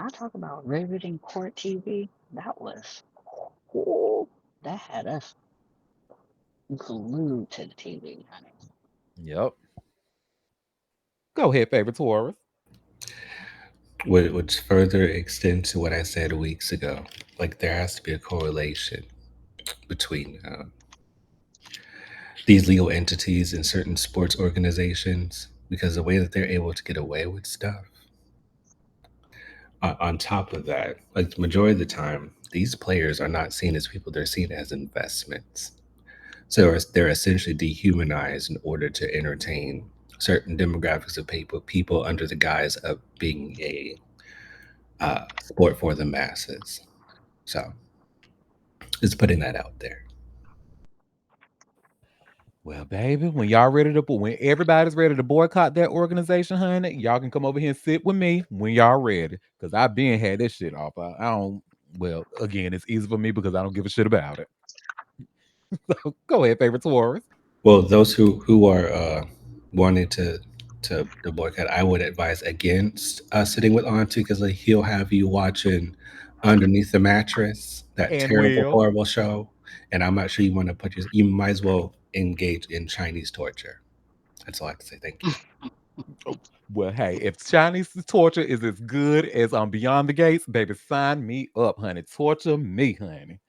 talk about riveting court TV, that was, ooh, that had us glued to the TV, honey. yep. Go ahead, favorite Taurus. Which further extends to what I said weeks ago. Like there has to be a correlation between these legal entities and certain sports organizations because the way that they're able to get away with stuff. On top of that, like the majority of the time, these players are not seen as people; they're seen as investments. So they're essentially dehumanized in order to entertain certain demographics of people under the guise of being a sport for the masses. So just putting that out there. Well, baby, when everybody's ready to boycott that organization, honey, y'all can come over here and sit with me when y'all ready. Cause I been had this shit off. I don't. Well, again, it's easy for me because I don't give a shit about it. So go ahead, favorite Taurus. Well, those who are wanting to boycott, I would advise against sitting with Auntie because like, he'll have you watching underneath the mattress that And terrible, will. horrible show, and I'm not sure you want to put your. You might as well engage in Chinese torture. That's all I have to say. Thank you. Oh, well, hey, if Chinese torture is as good as Beyond the Gates, baby, sign me up, honey. Torture me, honey.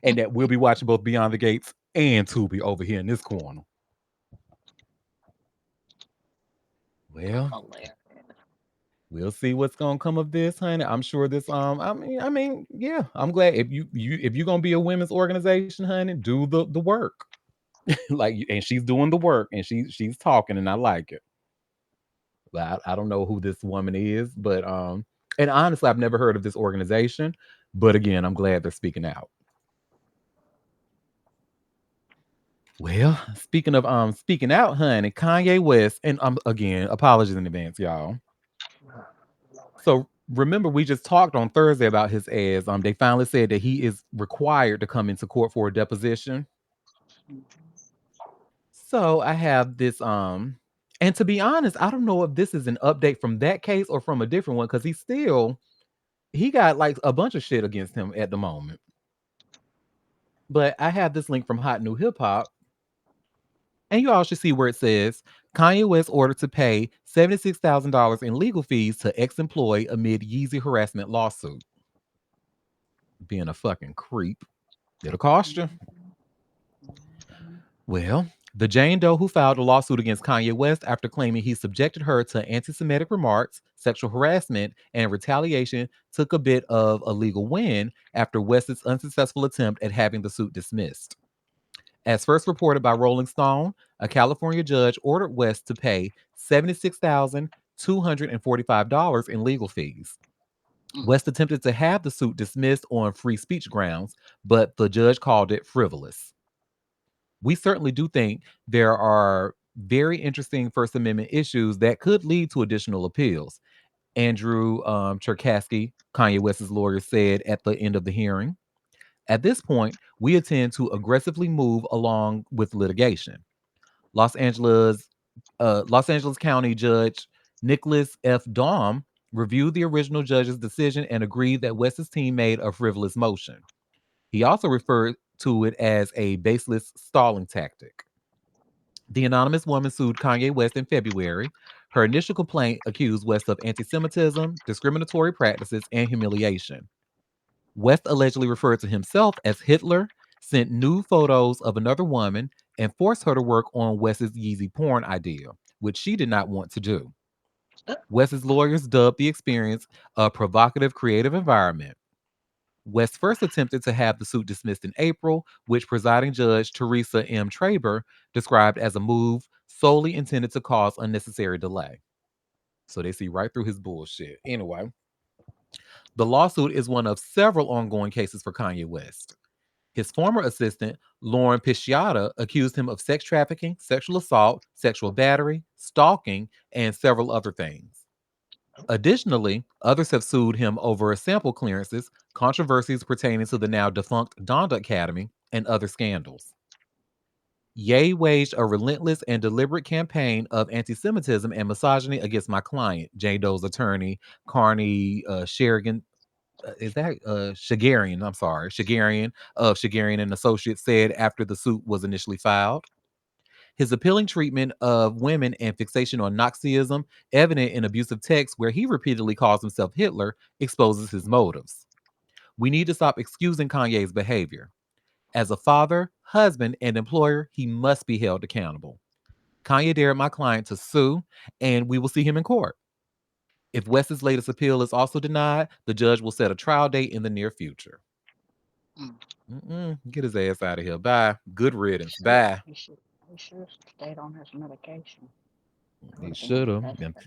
And that we'll be watching both Beyond the Gates and Tubi over here in this corner. Well, Hilarious. we'll see what's gonna come of this, honey. I'm sure this. Yeah. I'm glad if you're gonna be a women's organization, honey, do the work. Like, and she's doing the work, and she's talking, and I like it. But I don't know who this woman is, but and honestly, I've never heard of this organization. But again, I'm glad they're speaking out. Well, speaking of speaking out, honey, Kanye West, and again, apologies in advance, y'all. Oh, Lord. So remember, we just talked on Thursday about his ass. They finally said that he is required to come into court for a deposition. Mhm. So I have this and to be honest, I don't know if this is an update from that case or from a different one because he got like a bunch of shit against him at the moment. But I have this link from Hot New Hip Hop, and you all should see where it says Kanye West ordered to pay $76,000 in legal fees to ex-employee amid Yeezy harassment lawsuit. Being a fucking creep. It'll cost you. Mhm. Mhm. Well, the Jane Doe who filed a lawsuit against Kanye West after claiming he subjected her to anti Semitic remarks, sexual harassment, and retaliation took a bit of a legal win after West's unsuccessful attempt at having the suit dismissed. As first reported by Rolling Stone, a California judge ordered West to pay $76,245 in legal fees. Mm. West attempted to have the suit dismissed on free speech grounds, but the judge called it frivolous. We certainly do think there are very interesting First Amendment issues that could lead to additional appeals. Andrew Cherkasky, Kanye West's lawyer, said at the end of the hearing. At this point, we intend to aggressively move along with litigation. Los Angeles, Los Angeles County Judge Nicholas F. Daum reviewed the original judge's decision and agreed that West's team made a frivolous motion. He also referred to it as a baseless stalling tactic. The anonymous woman sued Kanye West in February. Her initial complaint accused West of anti Semitism, discriminatory practices, and humiliation. West allegedly referred to himself as Hitler, sent nude photos of another woman, and forced her to work on West's Yeezy porn idea, which she did not want to do. Uh, West's lawyers dubbed the experience a provocative creative environment. West first attempted to have the suit dismissed in April, which presiding judge Teresa M. Traber described as a move solely intended to cause unnecessary delay. So they see right through his bullshit. Anyway, the lawsuit is one of several ongoing cases for Kanye West. His former assistant, Lauren Pisciata, accused him of sex trafficking, sexual assault, sexual battery, stalking, and several other things. Additionally, others have sued him over sample clearances, controversies pertaining to the now defunct Donda Academy, and other scandals. Ye waged a relentless and deliberate campaign of anti Semitism and misogyny against my client, J. Doe's attorney, Carney Sherigan. Is that Shagarian? I'm sorry, Shagarian of Shagarian and Associates said after the suit was initially filed. His appealing treatment of women and fixation on Nazism, evident in abusive texts where he repeatedly calls himself Hitler, exposes his motives. We need to stop excusing Kanye's behavior. As a father, husband, and employer, he must be held accountable. Kanye dared my client to sue, and we will see him in court. If West's latest appeal is also denied, the judge will set a trial date in the near future. mm. Get his ass out of here. Bye. Good He riddance. should, Bye. he should have stayed on his medication. That would He have been should the have. best And thing.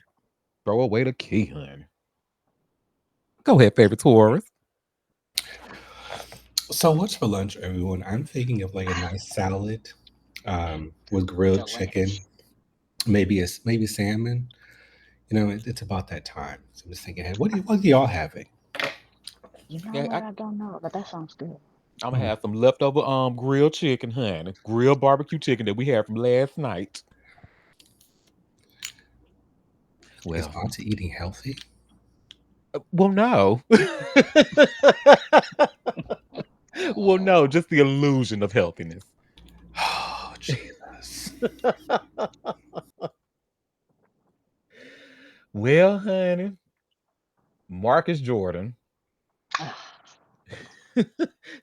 throw away the key, honey. Go ahead, favorite Taurus. So what's for lunch, everyone? I'm thinking of like a nice salad, with grilled chicken, Delish. maybe salmon. You know, it's about that time. So I'm just thinking, hey, what are y'all having? You know Yeah, what? I don't know, but that sounds good. I'm gonna Oh, have some leftover grilled chicken, honey. Grilled barbecue chicken that we had from last night. is Well, Auntie eating healthy? well, no. Well, no, just the illusion of healthiness. Oh, Jesus. Well, honey, Marcus Jordan.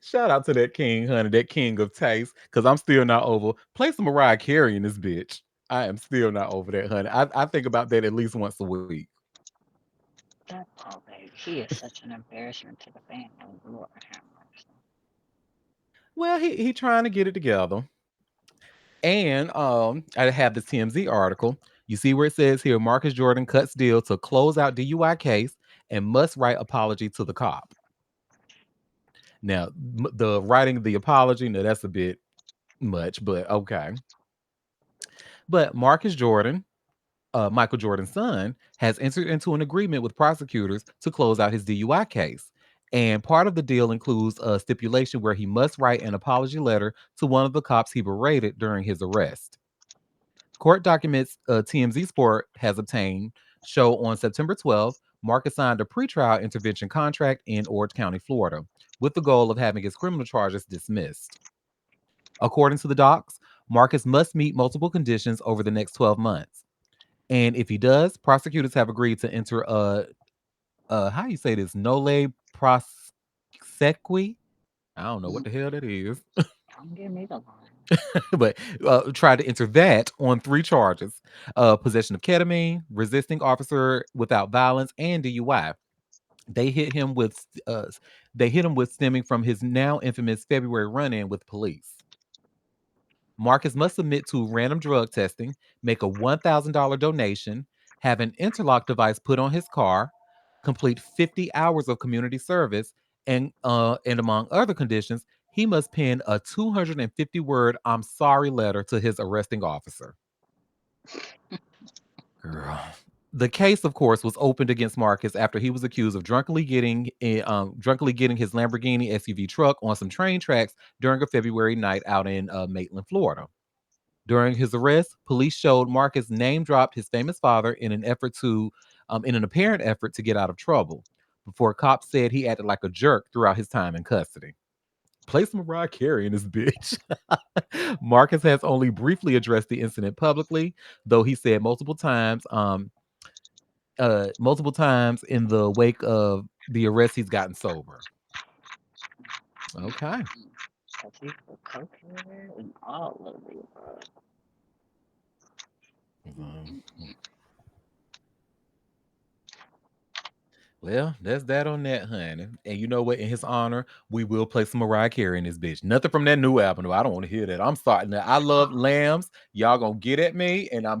Shout out to that king, honey, that king of taste, because I'm still not over. Play some Mariah Carey in this bitch. I am still not over that, honey. I think about that at least once a week. That poor baby. He is such an embarrassment to the family. Lord have mercy. Well, he trying to get it together. And I have this TMZ article. You see where it says here Marcus Jordan cuts deal to close out DUI case and must write apology to the cop. Now, the writing the apology, now that's a bit much, but okay. But Marcus Jordan, Michael Jordan's son, has entered into an agreement with prosecutors to close out his DUI case. And part of the deal includes a stipulation where he must write an apology letter to one of the cops he berated during his arrest. Court documents TMZ Sport has obtained show on September 12th, Marcus signed a pretrial intervention contract in Orange County, Florida, with the goal of having his criminal charges dismissed. According to the docs, Marcus must meet multiple conditions over the next 12 months. And if he does, prosecutors have agreed to enter how you say this, nole prosequi? I don't know what Mm, the hell that is. don't give me the line. But tried to enter that on three charges: possession of ketamine, resisting officer without violence, and DUI. They hit him with stemming from his now infamous February run-in with police. Marcus must submit to random drug testing, make a $1,000 donation, have an interlock device put on his car, complete 50 hours of community service, and among other conditions, he must pen a 250-word "I'm sorry" letter to his arresting officer. Girl. The case, of course, was opened against Marcus after he was accused of drunkenly getting his Lamborghini SUV truck on some train tracks during a February night out in Maitland, Florida. During his arrest, police showed Marcus name dropped his famous father in an apparent effort to get out of trouble. Before cops said he acted like a jerk throughout his time in custody. Play some Mariah Carey in this bitch. Marcus has only briefly addressed the incident publicly, though he said multiple times in the wake of the arrest he's gotten sober. Okay. Cause he's a cokehead and all of the above. Um, Mm-mm-mm. Well, that's that on that, honey. And you know what? In his honor, we will play some Mariah Carey in this bitch. Nothing from that new album. Though. I don't want to hear that. I'm sorry. Now, I love Lambs. Y'all gonna get at me, and I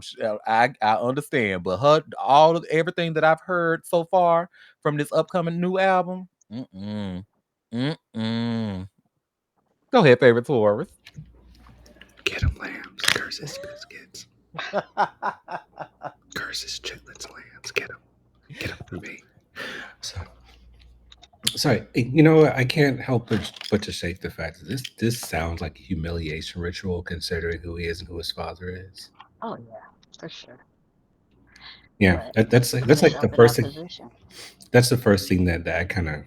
understand. But everything that I've heard so far from this upcoming new album, mm-mm, mm-mm. Go ahead, favorite Taurus. Get 'em lambs, curses biscuits, curses chitlins lambs. Get 'em for me. So sorry, you know what? I can't help but to shake the fact that this sounds like a humiliation ritual, considering who he is and who his father is. Oh yeah, for sure. Yeah, But that's it's like the up in first that thing. position. That's the first thing that I kind of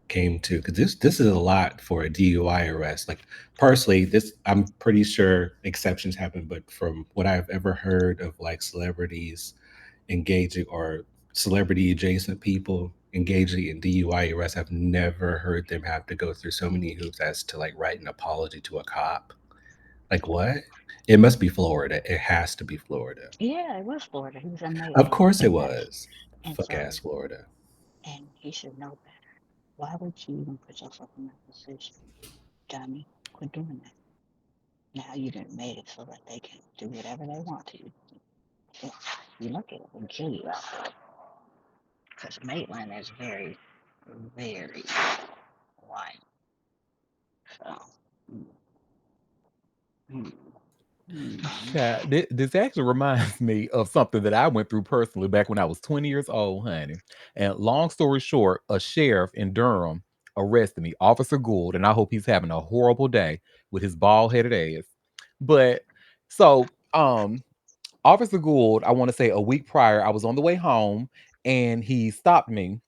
came to because this is a lot for a DUI arrest. Like personally, this I'm pretty sure exceptions happen, but from what I've ever heard of like celebrities engaging or celebrity adjacent people engaging in DUI arrests, I've never heard them have to go through so many hoops as to like write an apology to a cop. Like what? It must be Florida. It has to be Florida. Yeah, it was Florida. He was in Of Maitland, course it and that's was. and Fuck so ass Florida. and he should know better. Why would you even put yourself in that position, Johnny? Quit doing that. Now you done made it so that they can do whatever they want to you. So you look at it and kill you out there. Because Maitland is very, very white. So, mm, mm, mm. Yeah, this actually reminds me of something that I went through personally back when I was 20 years old, honey. And long story short, a sheriff in Durham arrested me, Officer Gould, and I hope he's having a horrible day with his bald headed ass. But so, Officer Gould, I want to say a week prior, I was on the way home and he stopped me,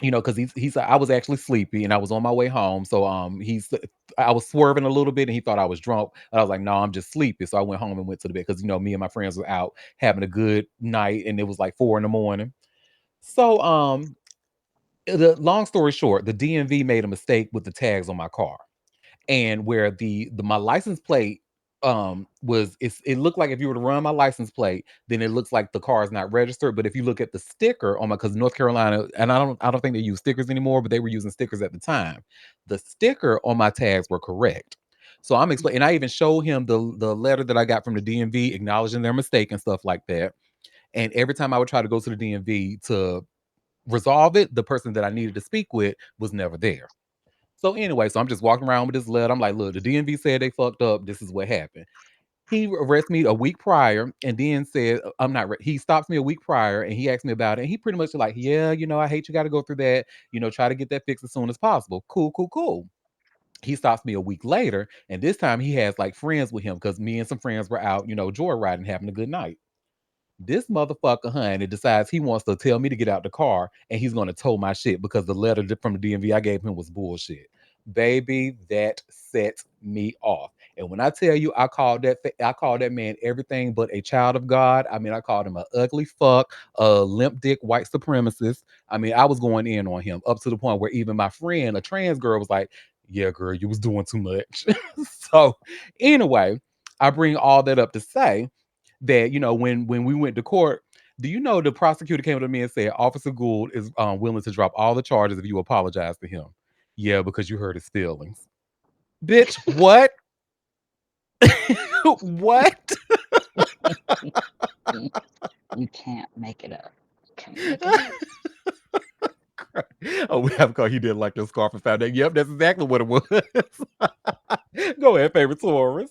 because he's I was actually sleepy and I was on my way home. So I was swerving a little bit and he thought I was drunk. And I was like, no, I'm just sleepy. So I went home and went to the bed because me and my friends were out having a good night and it was like 4 in the morning. So the long story short, the DMV made a mistake with the tags on my car and where the my license plate it looked like if you were to run my license plate then it looks like the car is not registered, but if you look at the sticker on my, because North Carolina, and I don't think they use stickers anymore, but they were using stickers at the time, the sticker on my tags were correct. So I'm explaining, and I even showed him the letter that I got from the DMV acknowledging their mistake and stuff like that. And every time I would try to go to the DMV to resolve it, the person that I needed to speak with was never there. So anyway, so I'm just walking around with this letter. I'm like, look, the DMV said they fucked up. This is what happened. He arrested me a week prior and then said, I'm not, he stops me a week prior and he asked me about it. And he pretty much like, yeah, I hate you got to go through that. Try to get that fixed as soon as possible. Cool, cool, cool. He stops me a week later. And this time he has like friends with him because me and some friends were out, joyriding, having a good night. This motherfucker, honey, decides he wants to tell me to get out the car and he's going to tow my shit because the letter from the DMV I gave him was bullshit. Baby, that sets me off. And when I tell you, I called that man everything but a child of God. I mean, I called him a ugly fuck, a limp dick white supremacist. I mean, I was going in on him up to the point where even my friend, a trans girl, was like, "Yeah, girl, you was doing too much." So, anyway, I bring all that up to say that when we went to court, do you know the prosecutor came to me and said Officer Gould is willing to drop all the charges if you apologize to him? Yeah, because you hurt his feelings. Bitch, what? What? You can't make it up. Can't make it up. Oh, we have called he didn't like the scarf and foundation. Yep, that's exactly what it was. Go ahead, favorite Taurus.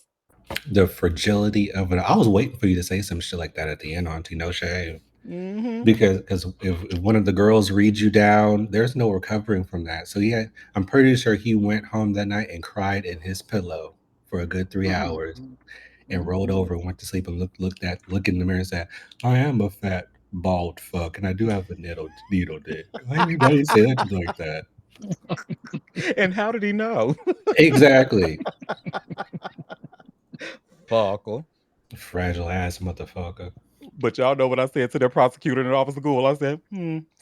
The fragility of it. I was waiting for you to say some shit like that at the end, Auntie. No shame. Mm-hmm. Because if one of the girls reads you down, there's no recovering from that. So yeah, I'm pretty sure he went home that night and cried in his pillow for a good 3 hours. Mm-hmm. and rolled over and went to sleep and looked in the mirror and said, "I am a fat bald fuck and I do have a needle dick." Why do you say that to me like that? And how did he know? Exactly, Fuckle. fragile ass motherfucker. But y'all know what I said to the prosecutor in the office of school. I said,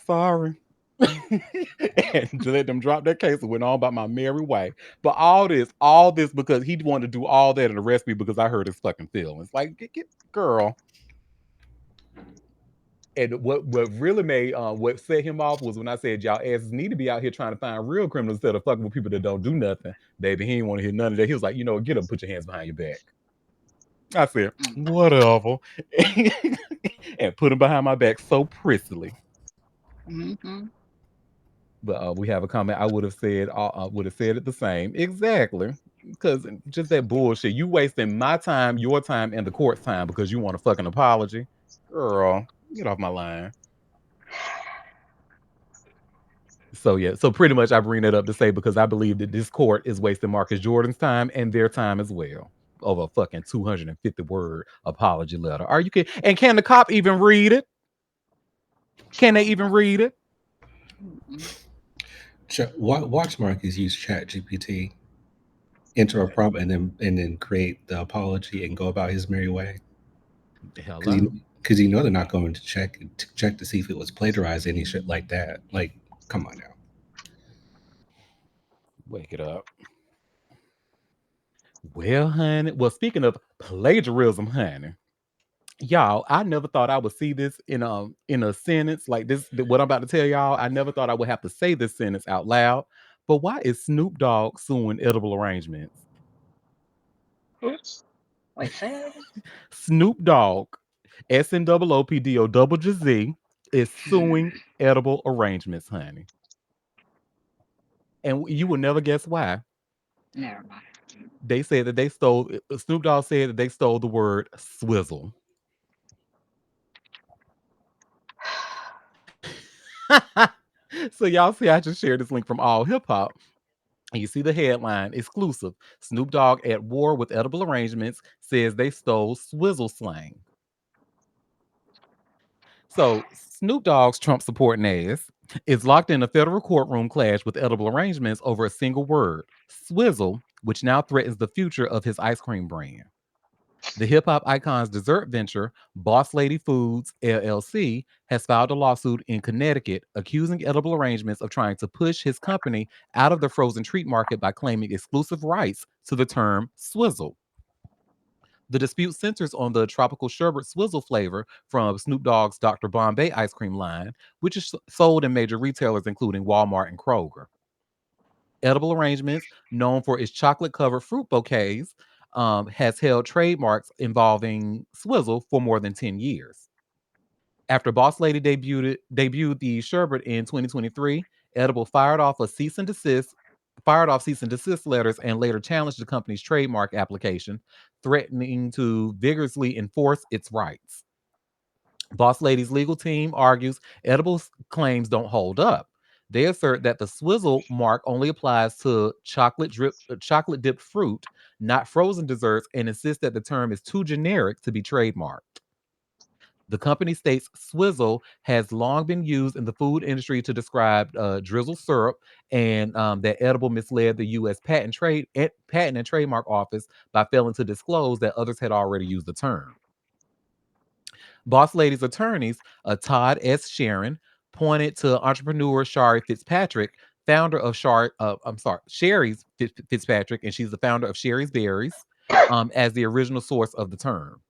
sorry. And to let them drop that case and went on about my merry way. But all this because he wanted to do all that and arrest me because I hurt his fucking feelings. Like, girl. And what really made what set him off was when I said y'all asses need to be out here trying to find real criminals instead of fucking with people that don't do nothing. Baby, he didn't want to hear none of that. He was like, get up, put your hands behind your back. I said, whatever. And put him behind my back so prissily. Mm-hmm. But we have a comment. I would have said it the same exactly because just that bullshit. You wasting my time, your time, and the court's time because you want a fucking apology, girl. Get off my line. So yeah, so pretty much I bring that up to say because I believe that this court is wasting Marcus Jordan's time and their time as well over a fucking 250-word apology letter. Are you kidding? And can the cop even read it? Can they even read it? Mm-mm. Watch Marcus use Chat GPT, enter a prompt, and then create the apology and go about his merry way. Because Hello, you know they're not going to check to see if it was plagiarized, any shit like that. Like, come on now. wake it up. Well, honey. Well, speaking of plagiarism, honey, y'all, I never thought I would see this in a sentence like this. What I'm about to tell y'all, I never thought I would have to say this sentence out loud. But why is Snoop Dogg suing Edible Arrangements? Oops. Wait, say that again. Snoop Dogg, SNOOPDO double Z, is suing Edible Arrangements, honey. And you will never guess why. Never mind. They said that they stole, Snoop Dogg said that they stole the word swizzle. So y'all see, I just shared this link from All Hip Hop. And you see the headline exclusive. Snoop Dogg at war with Edible Arrangements says they stole swizzle slang. So Snoop Dogg's Trump supporting ass is locked in a federal courtroom clash with Edible Arrangements over a single word, swizzle, which now threatens the future of his ice cream brand. The hip hop icon's dessert venture, Boss Lady Foods LLC, has filed a lawsuit in Connecticut accusing Edible Arrangements of trying to push his company out of the frozen treat market by claiming exclusive rights to the term swizzle. The dispute centers on the tropical sherbet swizzle flavor from Snoop Dogg's Dr. Bombay ice cream line, which is sold in major retailers including Walmart and Kroger. Edible Arrangements, known for its chocolate covered fruit bouquets, has held trademarks involving swizzle for more than 10 years. After Boss Lady debuted the sherbet in 2023, Edible fired off cease and desist letters and later challenged the company's trademark application, threatening to vigorously enforce its rights. Boss Lady's legal team argues Edible's claims don't hold up. They assert that the swizzle mark only applies to chocolate dipped fruit, not frozen desserts, and insist that the term is too generic to be trademarked. The company states swizzle has long been used in the food industry to describe drizzle syrup, and that Edible misled the U.S. Patent and Trademark Office by failing to disclose that others had already used the term. Boss Lady's attorneys, Todd S. Sharon, pointed to entrepreneur Shari Fitzpatrick, founder of Sherry's Fitzpatrick, and she's the founder of Sherry's Berries, as the original source of the term.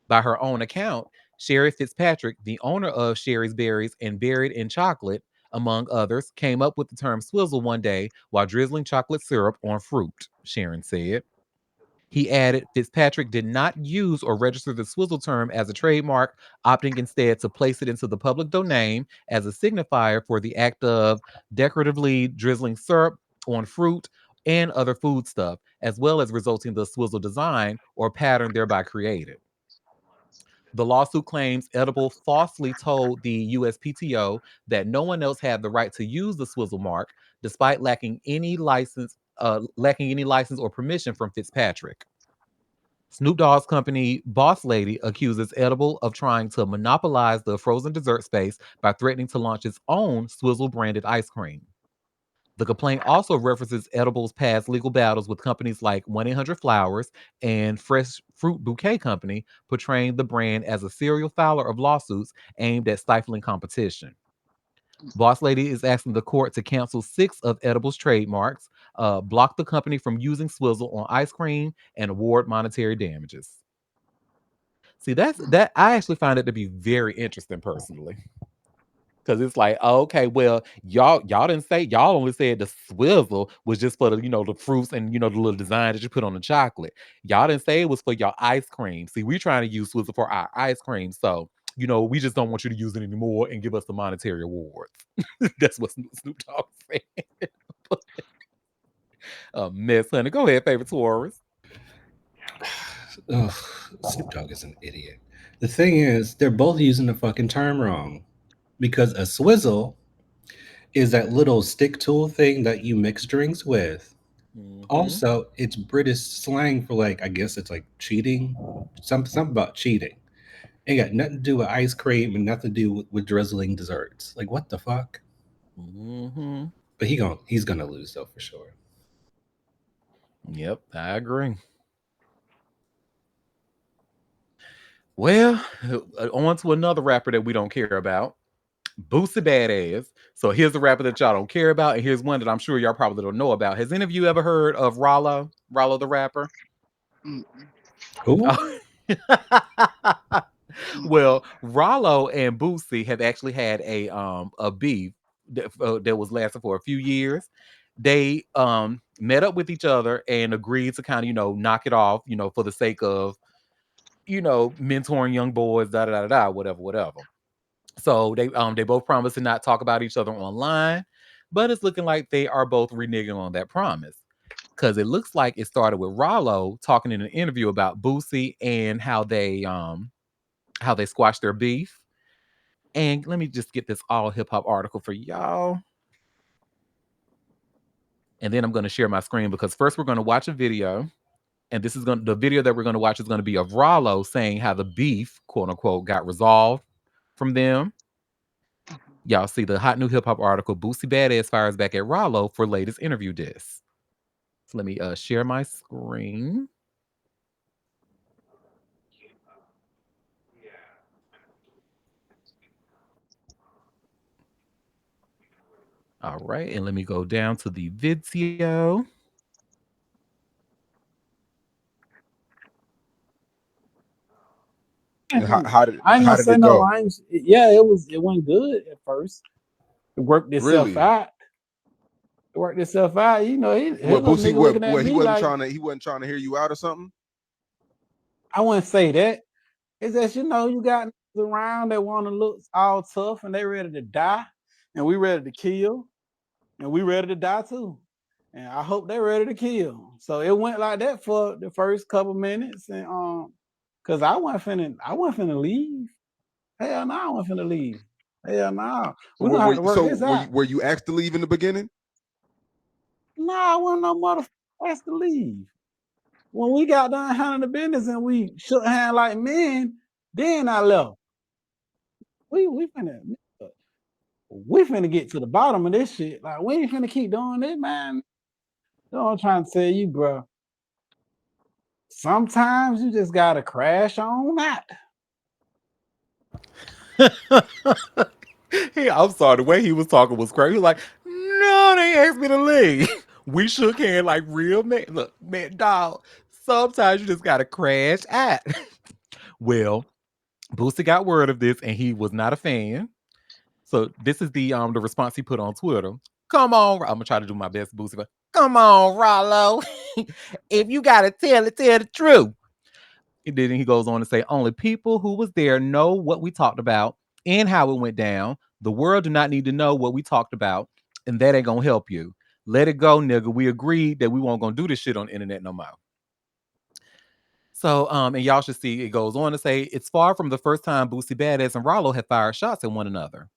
By her own account, Sherry Fitzpatrick, the owner of Sherry's Berries and Buried in Chocolate, among others, came up with the term swizzle one day while drizzling chocolate syrup on fruit, Sharon said. He added Fitzpatrick did not use or register the swizzle term as a trademark, opting instead to place it into the public domain as a signifier for the act of decoratively drizzling syrup on fruit and other foodstuff, as well as resulting the swizzle design or pattern thereby created. The lawsuit claims Edible falsely told the USPTO that no one else had the right to use the swizzle mark, despite lacking any license or permission from Fitzpatrick. Snoop Dogg's company, Boss Lady, accuses Edible of trying to monopolize the frozen dessert space by threatening to launch its own Swizzle branded ice cream. The complaint also references Edible's past legal battles with companies like 1-800 Flowers and Fresh Fruit Bouquet Company, portraying the brand as a serial filer of lawsuits aimed at stifling competition. Boss Lady is asking the court to cancel 6 of Edible's trademarks, block the company from using Swizzle on ice cream, and award monetary damages. See, that's Mm. that I actually find it to be very interesting personally. Cause it's like, oh, okay, well, y'all didn't say y'all only said the swizzle was just for the the fruits and the little design that you put on the chocolate. Y'all didn't say it was for your ice cream. See, we're trying to use swizzle for our ice cream, so we just don't want you to use it anymore and give us the monetary awards. That's what Snoop Dogg said. A mess, honey. Go ahead, favorite Taurus. Ugh, Snoop Dogg is an idiot. The thing is, they're both using the fucking term wrong. Because a swizzle is that little stick tool thing that you mix drinks with. Mm-hmm. Also, it's British slang for like, I guess it's like cheating. Something about cheating. Ain't got nothing to do with ice cream and nothing to do with drizzling desserts. Like what the fuck? Mm-hmm. But he's gonna lose though for sure. Yep, I agree. Well, on to another rapper that we don't care about. Boosie Badass. So here's the rapper that y'all don't care about, and here's one that I'm sure y'all probably don't know about. Has any of you ever heard of Rollo? Rollo the rapper? Mm-mm. Who? Oh. Mm-mm. Well, Rollo and Boosie have actually had a beef that was lasting for a few years. They met up with each other and agreed to kind of knock it off, for the sake of mentoring young boys, da da da da, whatever, whatever. So they both promised to not talk about each other online, but it's looking like they are both reneging on that promise. Because it looks like it started with Rollo talking in an interview about Boosie and how they squashed their beef. And let me just get this all hip hop article for y'all. And then I'm going to share my screen because first we're going to watch a video. And the video that we're going to watch is going to be of Rollo saying how the beef, quote unquote, got resolved from them. Y'all see the hot new hip hop article. Boosie Badass fires back at Rollo for latest interview diss. So let me share my screen. All right, and let me go down to the video. And How, and how did I ain't how gonna did say it no. go? I ain't. Yeah, it went good at first. It worked itself Really? out. It worked itself out. His What little Boosie? nigga looking at What he me wasn't like trying to hear you out or something? I wouldn't say that. It's just you got niggas around that want to look all tough and they ready to die, and we ready to kill, and we ready to die too. And I hope they ready to kill. So it went like that for the first couple minutes, and cause I wasn't finna leave. Hell no, I wasn't finna leave. Hell no. So We're gonna have to work so this out. were you asked to leave in the beginning? No, I wasn't no motherfucker asked to leave. When we got done handling the business and we shook hands like men, then I left. We finna we finna get to the bottom of this shit. Like we ain't finna keep doing this, man. You know what I'm trying to tell you, bro. Sometimes you just gotta crash on out. I'm sorry, the way he was talking was crazy. He was like, no, they asked me to leave. We shook hands like real men. Look, man, dog, sometimes you just gotta crash out. Well, Boosie got word of this and he was not a fan. So this is the response he put on Twitter. Come on, I'm gonna try to do my best, Boosie, but come on, Rollo. If you gotta tell it, tell the truth. And then he goes on to say, only people who was there know what we talked about and how it went down. The world do not need to know what we talked about, and that ain't gonna help you. Let it go, nigga. We agreed that we won't gonna do this shit on the internet no more. So, and y'all should see it goes on to say it's far from the first time Boosie Badass and Rollo had fired shots at one another.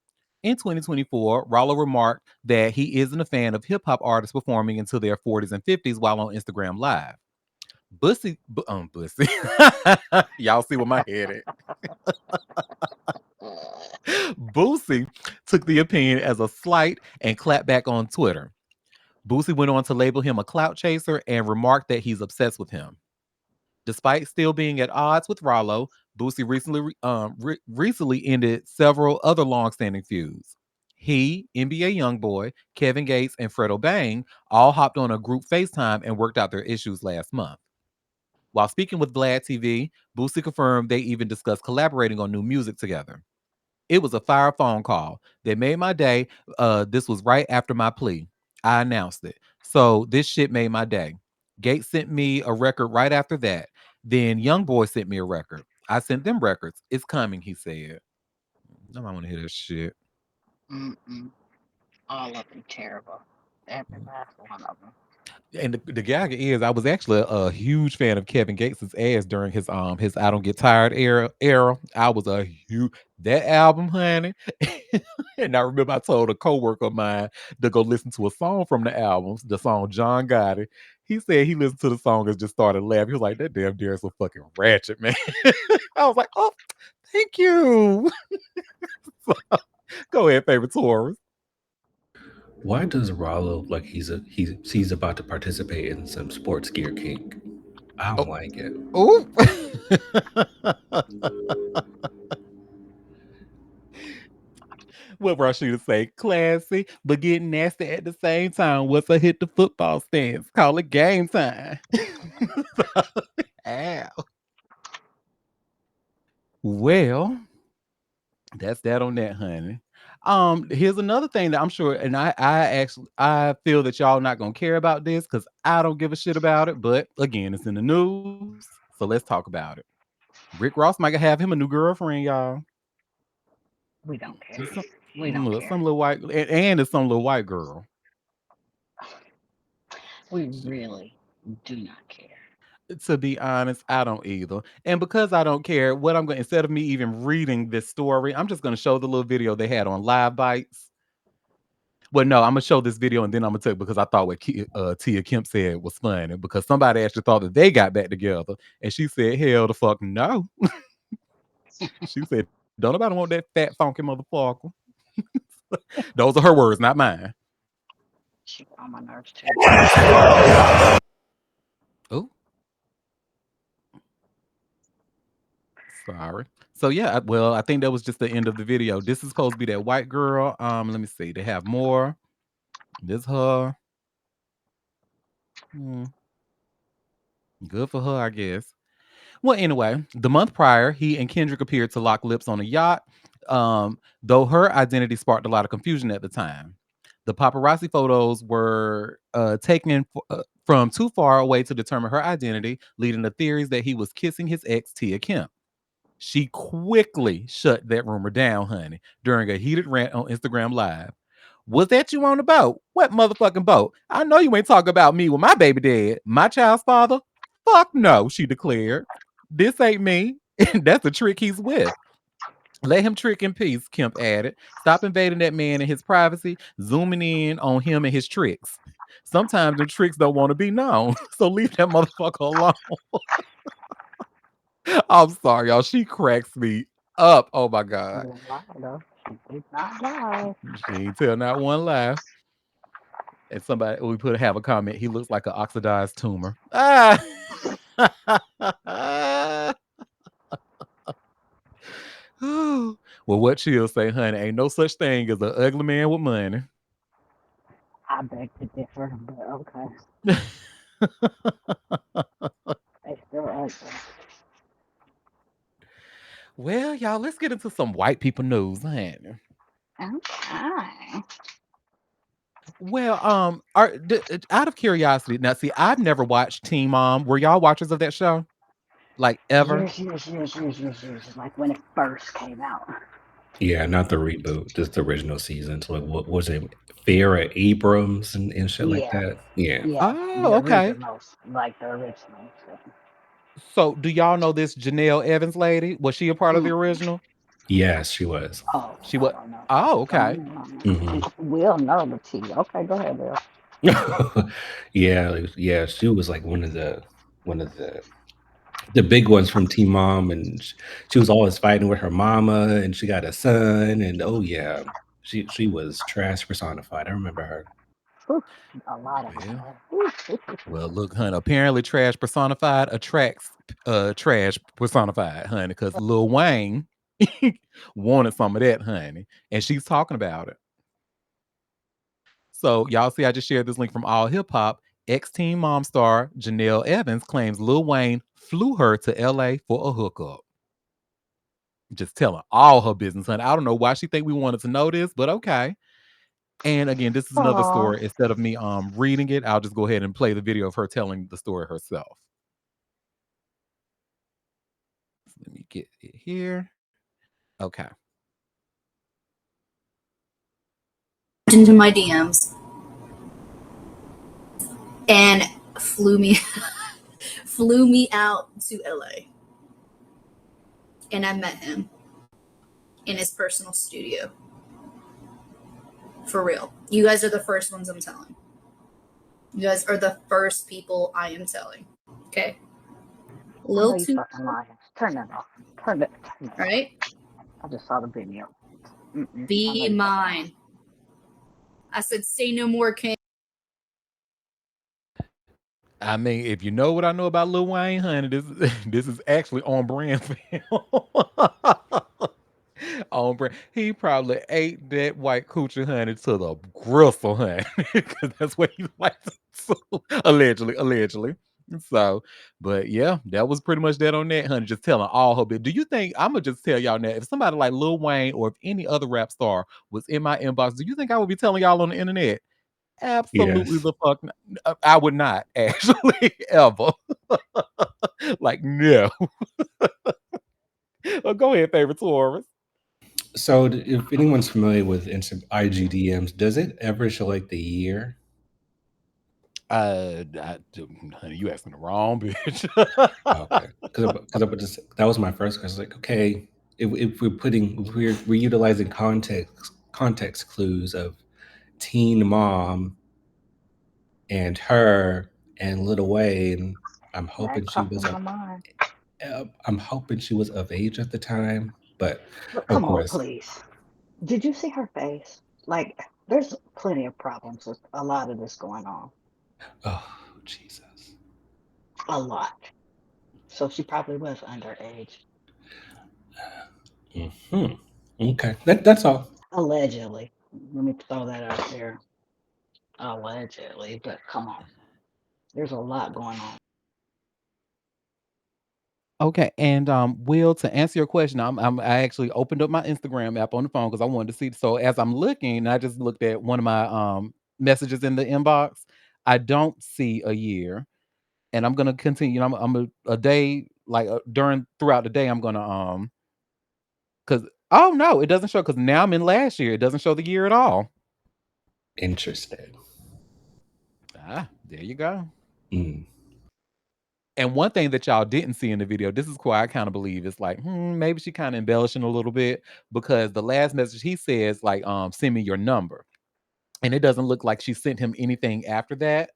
In 2024, Rollo remarked that he isn't a fan of hip hop artists performing into their 40s and 50s while on Instagram Live. Bussy. Y'all see where my head at. Boosie took the opinion as a slight and clapped back on Twitter. Boosie went on to label him a clout chaser and remarked that he's obsessed with him. Despite still being at odds with Rollo, Boosie recently ended several other long-standing feuds. He, NBA YoungBoy, Kevin Gates, and Fredo Bang all hopped on a group FaceTime and worked out their issues last month. While speaking with Vlad TV, Boosie confirmed they even discussed collaborating on new music together. It was a fire phone call that made my day. This was right after my plea. I announced it. So this shit made my day. Gates sent me a record right after that. Then Young Boy sent me a record. I sent them records. It's coming, he said. I don't want to hear this shit. Mm-mm. All of them terrible. Every last one of them. And the gag is, I was actually a huge fan of Kevin Gates' ass during his I Don't Get Tired era. I was a huge that album, honey. And I remember I told a coworker of mine to go listen to a song from the album, the song John Gotti. He said he listened to the song and just started laughing. He was like, "That damn Darren's so fucking ratchet, man." I was like, "Oh, thank you." Go ahead, favorite Taurus. Why does Rollo look like he's about to participate in some sports gear kink? I don't Oh, like it. oh. What Rashida say? Classy, but getting nasty at the same time. Once I hit the football stands, call it game time. Ow. Well, that's that on that, honey. Here's another thing that I'm sure, and I feel that y'all not gonna care about this because I don't give a shit about it. But again, it's in the news, so let's talk about it. Rick Ross might have him a new girlfriend, y'all. We don't care. Some, We don't care. some little white, and it's some little white girl. We really do not care. To be honest, I don't either. And because I don't care, what I'm going instead of me even reading this story, I'm just going to show the little video they had on Live Bites. Well, no, I'm gonna show this video and then I'm gonna tell you because I thought what Tia Kemp said was funny because somebody actually thought that they got back together and she said, "Hell, the fuck no." She said, "Don't nobody want that fat funky motherfucker." Those are her words, not mine. She on my nerves too. Oh, sorry. So yeah, well, I think that was just the end of the video. This is supposed to be that white girl. Let me see. They have more. This her. Hmm, good for her, I guess. Well, anyway, the month prior, he and Kendrick appeared to lock lips on a yacht, though her identity sparked a lot of confusion at the time. The paparazzi photos were taken from too far away to determine her identity, leading to theories that he was kissing his ex, Tia Kemp. She quickly shut that rumor down, honey, during a heated rant on Instagram Live. Was that you on the boat? What motherfucking boat? I know you ain't talking about me with my baby dad, my child's father. Fuck no, she declared. This ain't me. That's the trick he's with. Let him trick in peace, Kemp added. Stop invading that man and his privacy, zooming in on him and his tricks. Sometimes the tricks don't want to be known, so leave that motherfucker alone. I'm sorry, y'all. She cracks me up. Oh my She god. didn't lie though. She did not lie. She ain't tell not one lie. And somebody we put have a comment. He looks like an oxidized tumor. Ah. Well, what she'll say, honey, ain't no such thing as an ugly man with money. I beg to differ, but okay. They still ugly. Well, y'all, let's get into some white people news, honey. Okay. Well, out of curiosity, now see, I've never watched Teen Mom. Were y'all watchers of that show? Like ever? Years. Like when it first came out. Yeah, not the reboot, just the original season. So like, what was it? Farrah Abrams and shit like Yeah. that. Yeah. Yeah. Oh, The okay. originals. Like the originals. So, do y'all know this Janelle Evans lady? Was she a part of the Mm. original? Yes, she was. Oh, She I was. don't know. Oh, okay. Hmm. We'll know the tea. Okay, go ahead, Bill. Yeah, yeah. She was like one of the one of the big ones from Team Mom, and she was always fighting with her mama, and she got a son, and oh yeah, she was trash personified. I remember her. Whew, a lot of Well, them. Whew, whew, whew. well, look, honey. Apparently, trash personified attracts trash personified, honey. Because Lil Wayne wanted some of that, honey, and she's talking about it. So y'all see, I just shared this link from All Hip Hop. Ex-Teen Mom star Janelle Evans claims Lil Wayne flew her to LA for a hookup. Just telling all her business, honey. I don't know why she think we wanted to know this, but okay. And again, this is another Aw, story. Instead of me reading it, I'll just go ahead and play the video of her telling the story herself. Let me get it here. Okay. Into my DMs and flew me flew me out to LA, and I met him in his personal studio. For real. You guys are the first ones I'm telling. You guys are the first people I am telling. Okay. I know Lil you Two, fucking lying. Turn that off. Turn it off. right? I just saw the video. I know Be you fucking lying. mine. I said, say no more, King. I mean, if you know what I know about Lil Wayne, honey, this this is actually on brand for him. On brand. He probably ate that white coochie, honey, to the gristle, honey, because that's what he likes. To allegedly, allegedly. So, but yeah, that was pretty much that on that, honey. Just telling all her bit. Do you think I'm gonna just tell y'all now? If somebody like Lil Wayne or if any other rap star was in my inbox, do you think I would be telling y'all on the internet? Absolutely Yes. the fuck I would not actually ever. Like, no. Go ahead, favorite Taurus. So if anyone's familiar with IGDMs, does it ever show like the year? Honey, you asking the wrong bitch. Okay, because that was my first question. Like, okay, if we're utilizing context clues of Teen Mom and her and Lil Wayne, I'm That hoping she crossed was my mind. I'm hoping she was of age at the time, but But of come on, course, please. Did you see her face? Like, there's plenty of problems with a lot of this going on. oh Jesus. A lot. So she probably was underage. Hmm. Okay, that's all. Allegedly. Let me throw that out there. Allegedly. But come on. There's a lot going on. Okay, and Will, to answer your question, I actually opened up my Instagram app on the phone because I wanted to see. So as I'm looking, I just looked at one of my messages in the inbox. I don't see a year, and I'm gonna continue. A day like during throughout the day. I'm gonna because oh no, it doesn't show because now I'm in last year. It doesn't show the year at all. Interesting. Ah, there you go. Mm, And one thing that y'all didn't see in the video, this is why I kind of believe it's like, maybe she kind of embellishing a little bit because the last message he says, like, send me your number. And it doesn't look like she sent him anything after that.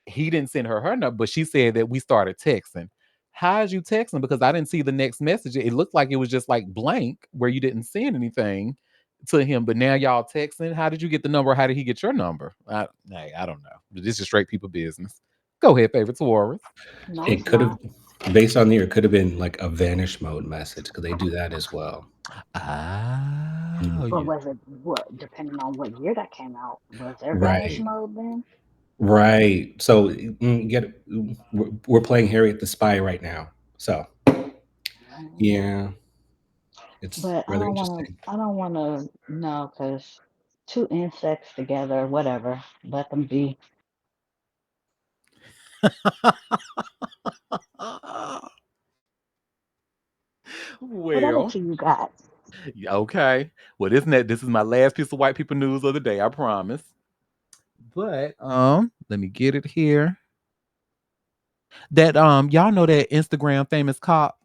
He didn't send her number, but she said that we started texting. How did you texting? Because I didn't see the next message. It looked like it was just like blank where you didn't send anything to him. But now y'all texting. How did you get the number? How did he get your number? I don't know. This is straight people business. Go ahead, favorite Taurus. No, it it's could have, not. based on the year, it could have been like a vanish mode message because they do that as well. Oh, Mhm. But you was it what? Depending on what year that came out, was there vanish Right. mode then? Right. So we're playing Harriet the Spy right now. So Mm, yeah, it's but I rather don't want to. interesting. I don't want to know because two insects together, whatever. Let them be. What other well, tea you got? okay. Well, isn't that this is my last piece of white people news of the day, I promise. But let me get it here. That y'all know that Instagram famous cop.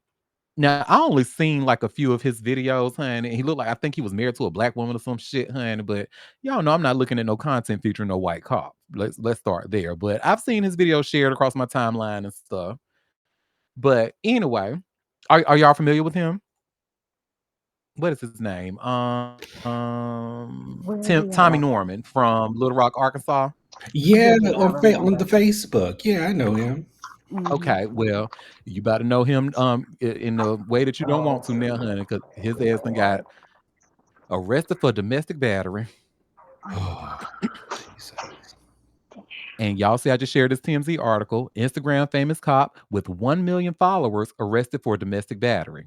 Now I only seen like a few of his videos, honey. He looked like I think he was married to a black woman or some shit, honey. But y'all know I'm not looking at no content featuring no white cop. Let's start there. But I've seen his videos shared across my timeline and stuff. But anyway, are y'all familiar with him? What is his name? Where is he Tommy at right Norman now? from Little Rock, Arkansas. Yeah, Yeah, I on the remember. Facebook. Yeah, I know him. Hmm. Okay, well, you better know him in the way that you don't want to now, honey, because his ass done got arrested for domestic battery. Oh, Jesus. And y'all see, I just shared this TMZ article. Instagram famous cop with 1 million followers arrested for domestic battery.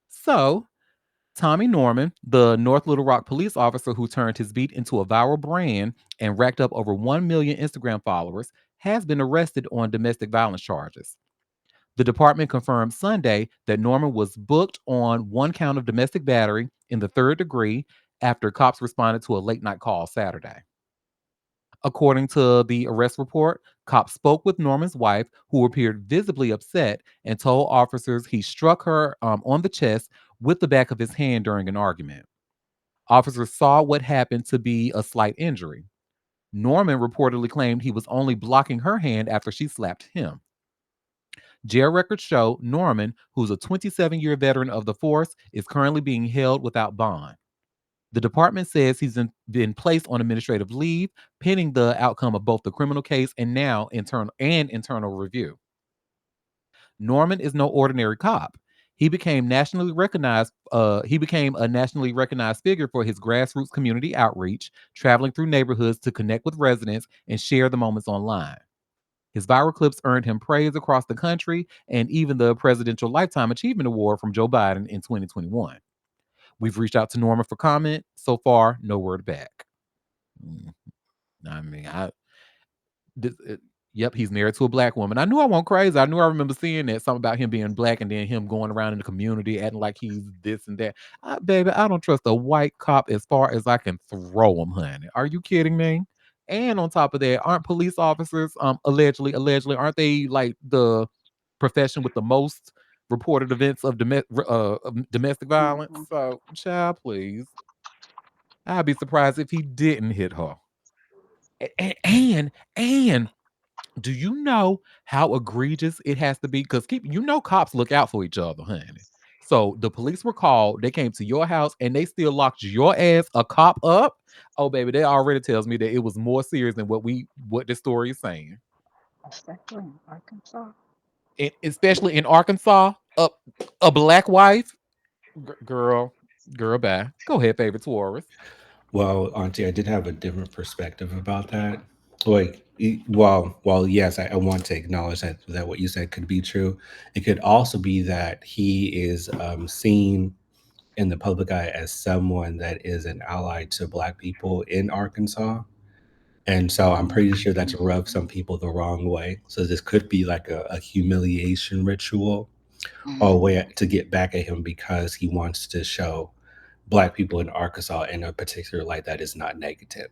So, Tommy Norman, the North Little Rock police officer who turned his beat into a viral brand and racked up over 1 million Instagram followers, has been arrested on domestic violence charges. The department confirmed Sunday that Norman was booked on one count of domestic battery in the third degree after cops responded to a late night call Saturday. According to the arrest report, cops spoke with Norman's wife, who appeared visibly upset, and told officers he struck her on the chest with the back of his hand during an argument. Officers saw what happened to be a slight injury. Norman reportedly claimed he was only blocking her hand after she slapped him. Jail records show Norman, who's a 27-year veteran of the force, is currently being held without bond. The department says been placed on administrative leave, pending the outcome of both the criminal case and now internal review. Norman is no ordinary cop. He became nationally recognized. He became a nationally recognized figure for his grassroots community outreach, traveling through neighborhoods to connect with residents and share the moments online. His viral clips earned him praise across the country and even the Presidential Lifetime Achievement Award from Joe Biden in 2021. We've reached out to Norman for comment. So far, no word back. Mm, I mean, this, yep, he's married to a black woman. I knew I went crazy. I knew I remember seeing that something about him being black and then him going around in the community acting like he's this and that. Baby, I don't trust a white cop as far as I can throw him, honey. Are you kidding me? And on top of that, aren't police officers allegedly aren't they like the profession with the most reported events of domestic violence? Hmm. So, child, please. I'd be surprised if he didn't hit her. And do you know how egregious it has to be? Because cops look out for each other, honey. So the police were called, they came to your house and they still locked your ass, a cop, up. Oh, baby, that already tells me that it was more serious than what the story is saying. Especially in Arkansas. Especially in Arkansas, a black wife, girl, bye. Go ahead, favorite tourist. Well, Auntie, I did have a different perspective about that. Like, while yes, I want to acknowledge that what you said could be true. It could also be that he is seen in the public eye as someone that is an ally to Black people in Arkansas, and so I'm pretty sure that's Hmm. rubbed some people the wrong way. So this could be like a humiliation ritual or a Hmm. way to get back at him because he wants to show Black people in Arkansas in a particular light that is not negative.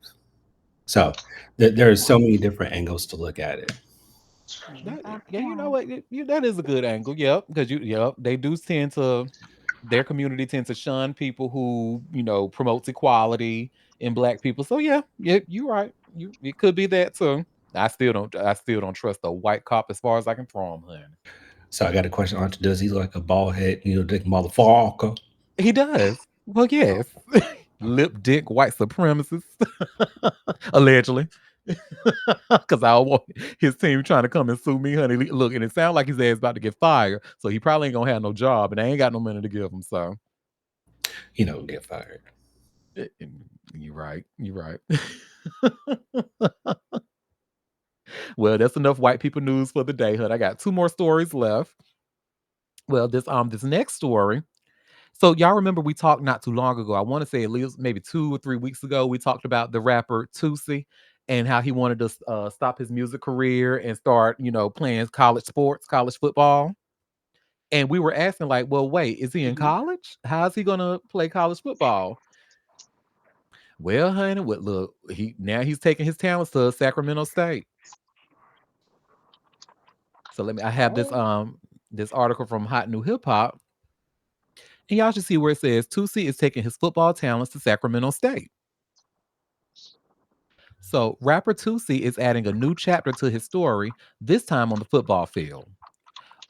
So there are so many different angles to look at it. You got a Yeah, you know point. what? That is a good angle. Yep, because they do tend to their community tends to shun people who promotes equality in black people. So yeah, you're right. It could be that too. I still don't trust a white cop as far as I can throw him, honey. So I got a question, Auntie. Does he like a bald head, dick motherfucker? He does. Well, yes. Lip dick white supremacist. Allegedly. Because I don't want his team trying to come and sue me, honey. Look, and it sounds like his ass about to get fired. So he probably ain't gonna have no job and I ain't got no money to give him. So He don't get fired. you're right. You're right. Well, that's enough white people news for the day, honey. I got two more stories left. Well, this next story. So y'all remember we talked not too long ago. I want to say at least maybe 2 or 3 weeks ago. We talked about the rapper Tusi and how he wanted to stop his music career and start, playing college sports, college football. And we were asking, like, well, wait, is he in Hmm. college? How is he gonna play college football? Well, honey, look, he's taking his talents to Sacramento State. So I have Okay. this article from Hot New Hip Hop, and y'all should see where it says Tusi is taking his football talents to Sacramento State. So, rapper Tusi is adding a new chapter to his story, this time on the football field.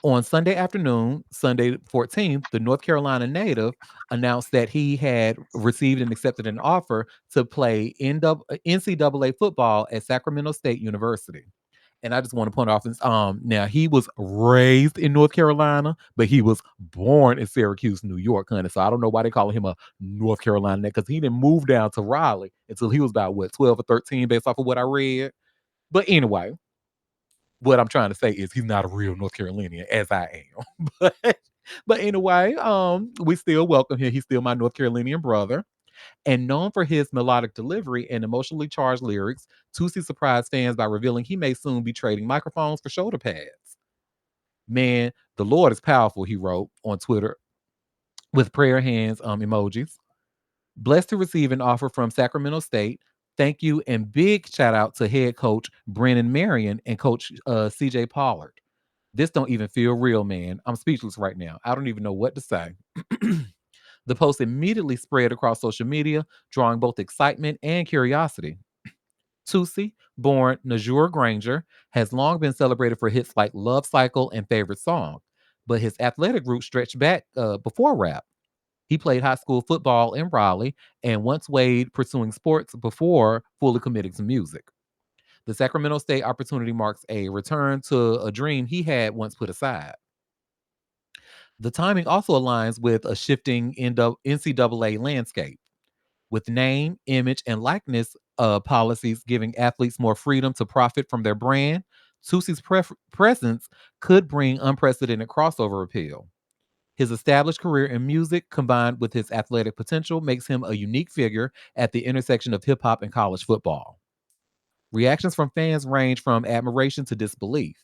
On Sunday afternoon, Sunday 14th, the North Carolina native announced that he had received and accepted an offer to play NCAA football at Sacramento State University. And I just want to point off this. Now he was raised in North Carolina, but he was born in Syracuse, New York, honey. So I don't know why they call him a North Carolina because he didn't move down to Raleigh until he was about what 12 or 13, based off of what I read. But anyway, what I'm trying to say is he's not a real North Carolinian as I am. but anyway, we still welcome him. He's still my North Carolinian brother. And known for his melodic delivery and emotionally charged lyrics, Tusi surprised fans by revealing he may soon be trading microphones for shoulder pads. Man, the Lord is powerful, he wrote on Twitter with prayer hands emojis. Blessed to receive an offer from Sacramento State. Thank you and big shout out to head coach Brennan Marion and coach CJ Pollard. This don't even feel real, man. I'm speechless right now. I don't even know what to say. The post immediately spread across social media, drawing both excitement and curiosity. Tusi, born Najur Granger, has long been celebrated for hits like Love Cycle and Favorite Song, but his athletic roots stretch back before rap. He played high school football in Raleigh and once weighed pursuing sports before fully committing to music. The Sacramento State opportunity marks a return to a dream he had once put aside. The timing also aligns with a shifting NCAA landscape, with name, image, and likeness policies giving athletes more freedom to profit from their brand. Tusi's presence could bring unprecedented crossover appeal. His established career in music, combined with his athletic potential, makes him a unique figure at the intersection of hip hop and college football. Reactions from fans range from admiration to disbelief.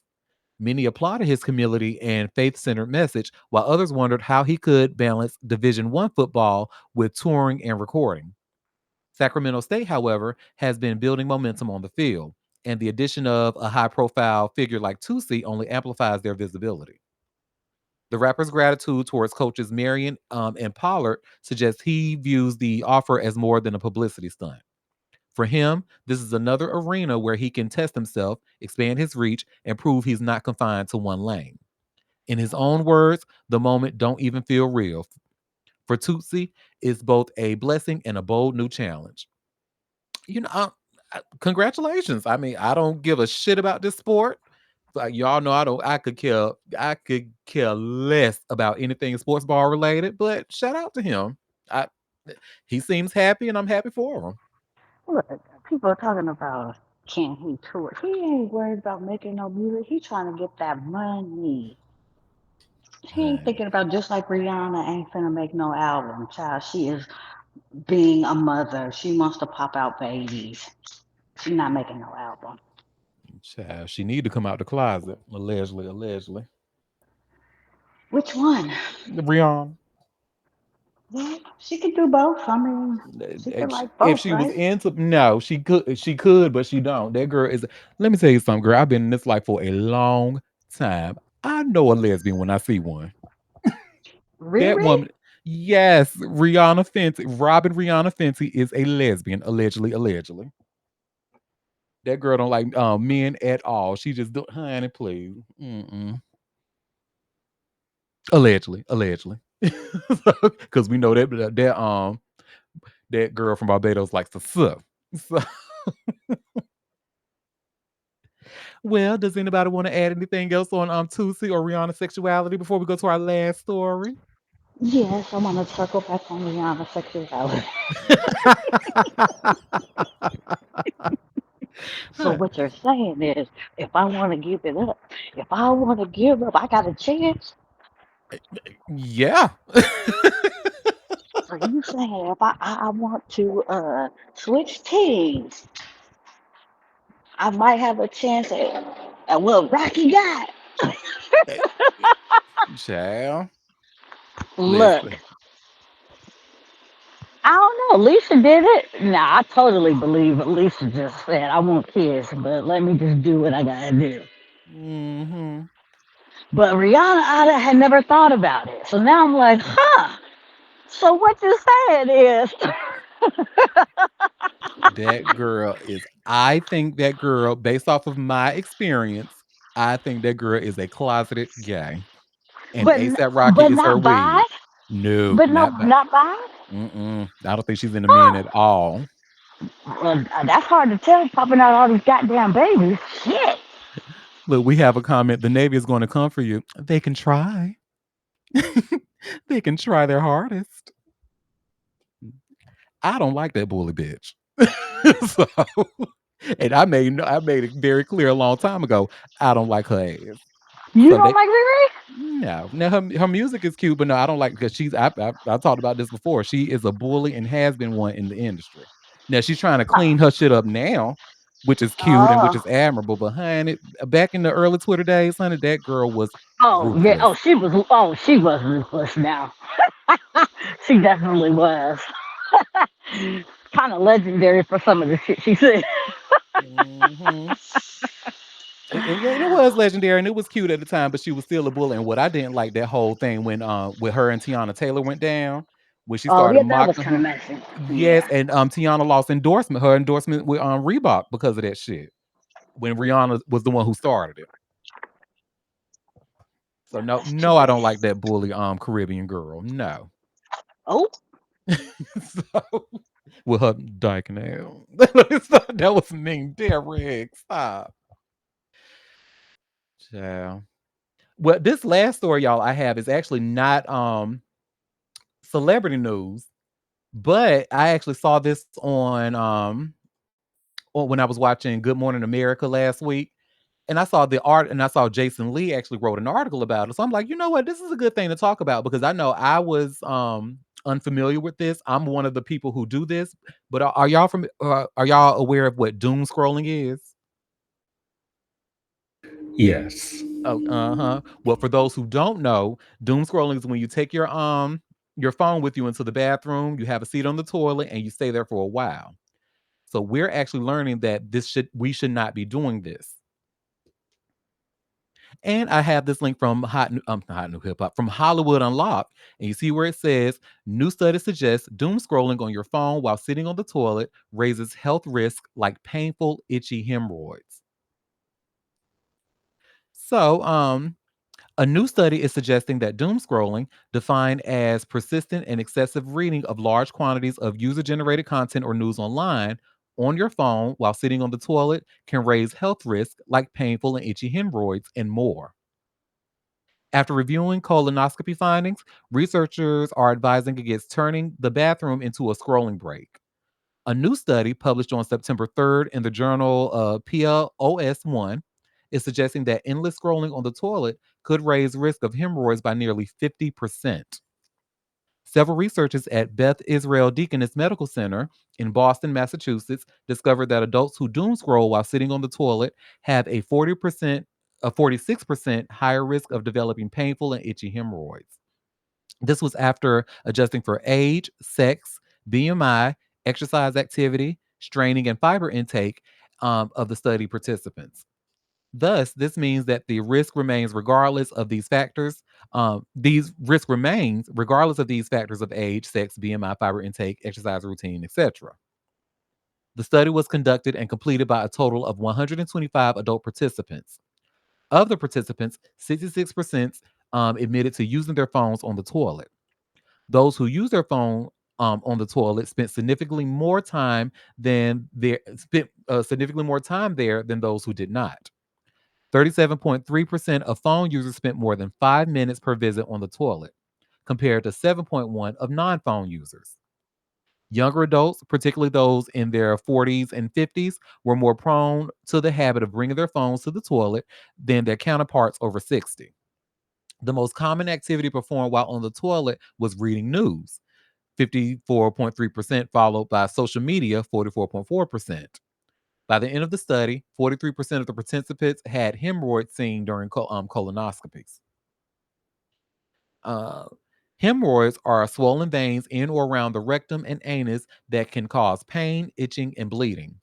Many applauded his humility and faith-centered message, while others wondered how he could balance Division One football with touring and recording. Sacramento State, however, has been building momentum on the field, and the addition of a high-profile figure like Tusi only amplifies their visibility. The rapper's gratitude towards coaches Marion and Pollard suggests he views the offer as more than a publicity stunt. For him, this is another arena where he can test himself, expand his reach, and prove he's not confined to one lane. In his own words, the moment don't even feel real. For Tutsi, it's both a blessing and a bold new challenge. You know, congratulations. I mean, I don't give a shit about this sport. Like y'all know, I don't. I could care less about anything sports ball related. But shout out to him. I he seems happy, and I'm happy for him. Look, people are talking about can he tour? He ain't worried about making no music. He trying to get that money. He ain't Honey. thinking about just like Rihanna ain't finna make no album. Child, she is being a mother. She wants to pop out babies. She's not making no album. Child, she need to come out the closet. Allegedly. Which one? Rihanna. Well, she could do both. I mean, she could like If both, she was right? into no, she could, but she don't. That girl is let me tell you something, girl. I've been in this life for a long time. I know a lesbian when I see one. That Riri? woman, yes, Rihanna Fenty, Robin Rihanna Fenty is a lesbian, allegedly. That girl don't like men at all. She just do honey, please. Mm-mm. Allegedly. Because we know that girl from Barbados likes to suck. So, well, does anybody want to add anything else on Tusi or Rihanna's sexuality before we go to our last story? Yes, I want to circle back on Rihanna's sexuality. So Huh, what you're saying is, if I want to give it up, if I want to give up, I got a chance. yeah. So you saying if I want to switch teams, I might have a chance at what Rocky got. Child, Look, listen. I don't know. Lisa did it. Nah, I totally believe what Lisa just said. I want kids, but let me just do what I gotta do. Hmm. But Rihanna, I had never thought about it. So now I'm like, huh. So what you're saying is That girl is I think that girl, based off of my experience, I think that girl is a closeted gay. And ASAP Rocky but is her not bi. wig. No, But no, not by not bi. I don't think she's into men at all. Well, that's hard to tell. Popping out all these goddamn babies. Shit. Look, we have a comment. The Navy is going to come for you. They can try. They can try their hardest. I don't like that bully bitch. So, and I made it very clear a long time ago. I don't like her ass. You So don't they like Riri? no. Now her music is cute, but no, I don't like because I talked about this before. She is a bully and has been one in the industry. Now she's trying to clean her shit up now, which is cute and which Oh. is admirable. Behind it, back in the early Twitter days, honey, that girl was Oh yeah. ruthless. She was ruthless now. She definitely was. Kind of legendary for some of the shit she said. Hmm. And yeah, and it was legendary and it was cute at the time, but she was still a bully. And what I didn't like that whole thing when with her and Tiana Taylor went down, when she Oh started yeah, that was mocking kind of her. messy. Yes, Yeah. and Tiana lost her endorsement with Reebok because of that shit. When Rihanna was the one who started it. So no, That's too no, I don't bad. like that bully Caribbean girl. No. Oh. So with her dyking out. That was mean. Derek, stop. Child. Well, this last story, y'all, I have is actually not celebrity news, but I actually saw this on when I was watching Good Morning America last week. And I saw the art and I saw Jason Lee actually wrote an article about it. So I'm like, you know what? This is a good thing to talk about because I know I was unfamiliar with this. I'm one of the people who do this, but are y'all aware of what doom scrolling is? Yes. Oh, uh-huh. Well, for those who don't know, doom scrolling is when you take your phone with you into the bathroom, you have a seat on the toilet, and you stay there for a while. So we're actually learning that we should not be doing this. And I have this link from Hot New Hip Hop from Hollywood Unlocked, and you see where it says new study suggests doom scrolling on your phone while sitting on the toilet raises health risks like painful, itchy hemorrhoids. So, a new study is suggesting that doom scrolling, defined as persistent and excessive reading of large quantities of user generated content or news online on your phone while sitting on the toilet, can raise health risks like painful and itchy hemorrhoids and more. After reviewing colonoscopy findings, researchers are advising against turning the bathroom into a scrolling break. A new study published on September 3rd in the journal PLOS1 is suggesting that endless scrolling on the toilet could raise risk of hemorrhoids by nearly 50%. Several researchers at Beth Israel Deaconess Medical Center in Boston, Massachusetts, discovered that adults who doom scroll while sitting on the toilet have a 46% higher risk of developing painful and itchy hemorrhoids. This was after adjusting for age, sex, BMI, exercise activity, straining, and fiber intake of the study participants. Thus, this means that the risk remains regardless of these factors. These risk remains regardless of these factors of age, sex, BMI, fiber intake, exercise routine, etc. The study was conducted and completed by a total of 125 adult participants. Of the participants, 66% admitted to using their phones on the toilet. Those who use their phone on the toilet spent significantly more time there than those who did not. 37.3% of phone users spent more than 5 minutes per visit on the toilet, compared to 7.1 of non-phone users. Younger adults, particularly those in their 40s and 50s, were more prone to the habit of bringing their phones to the toilet than their counterparts over 60. The most common activity performed while on the toilet was reading news, 54.3%, followed by social media, 44.4%. By the end of the study, 43% of the participants had hemorrhoids seen during colonoscopies. Uh, Hemorrhoids are swollen veins in or around the rectum and anus that can cause pain, itching, and bleeding.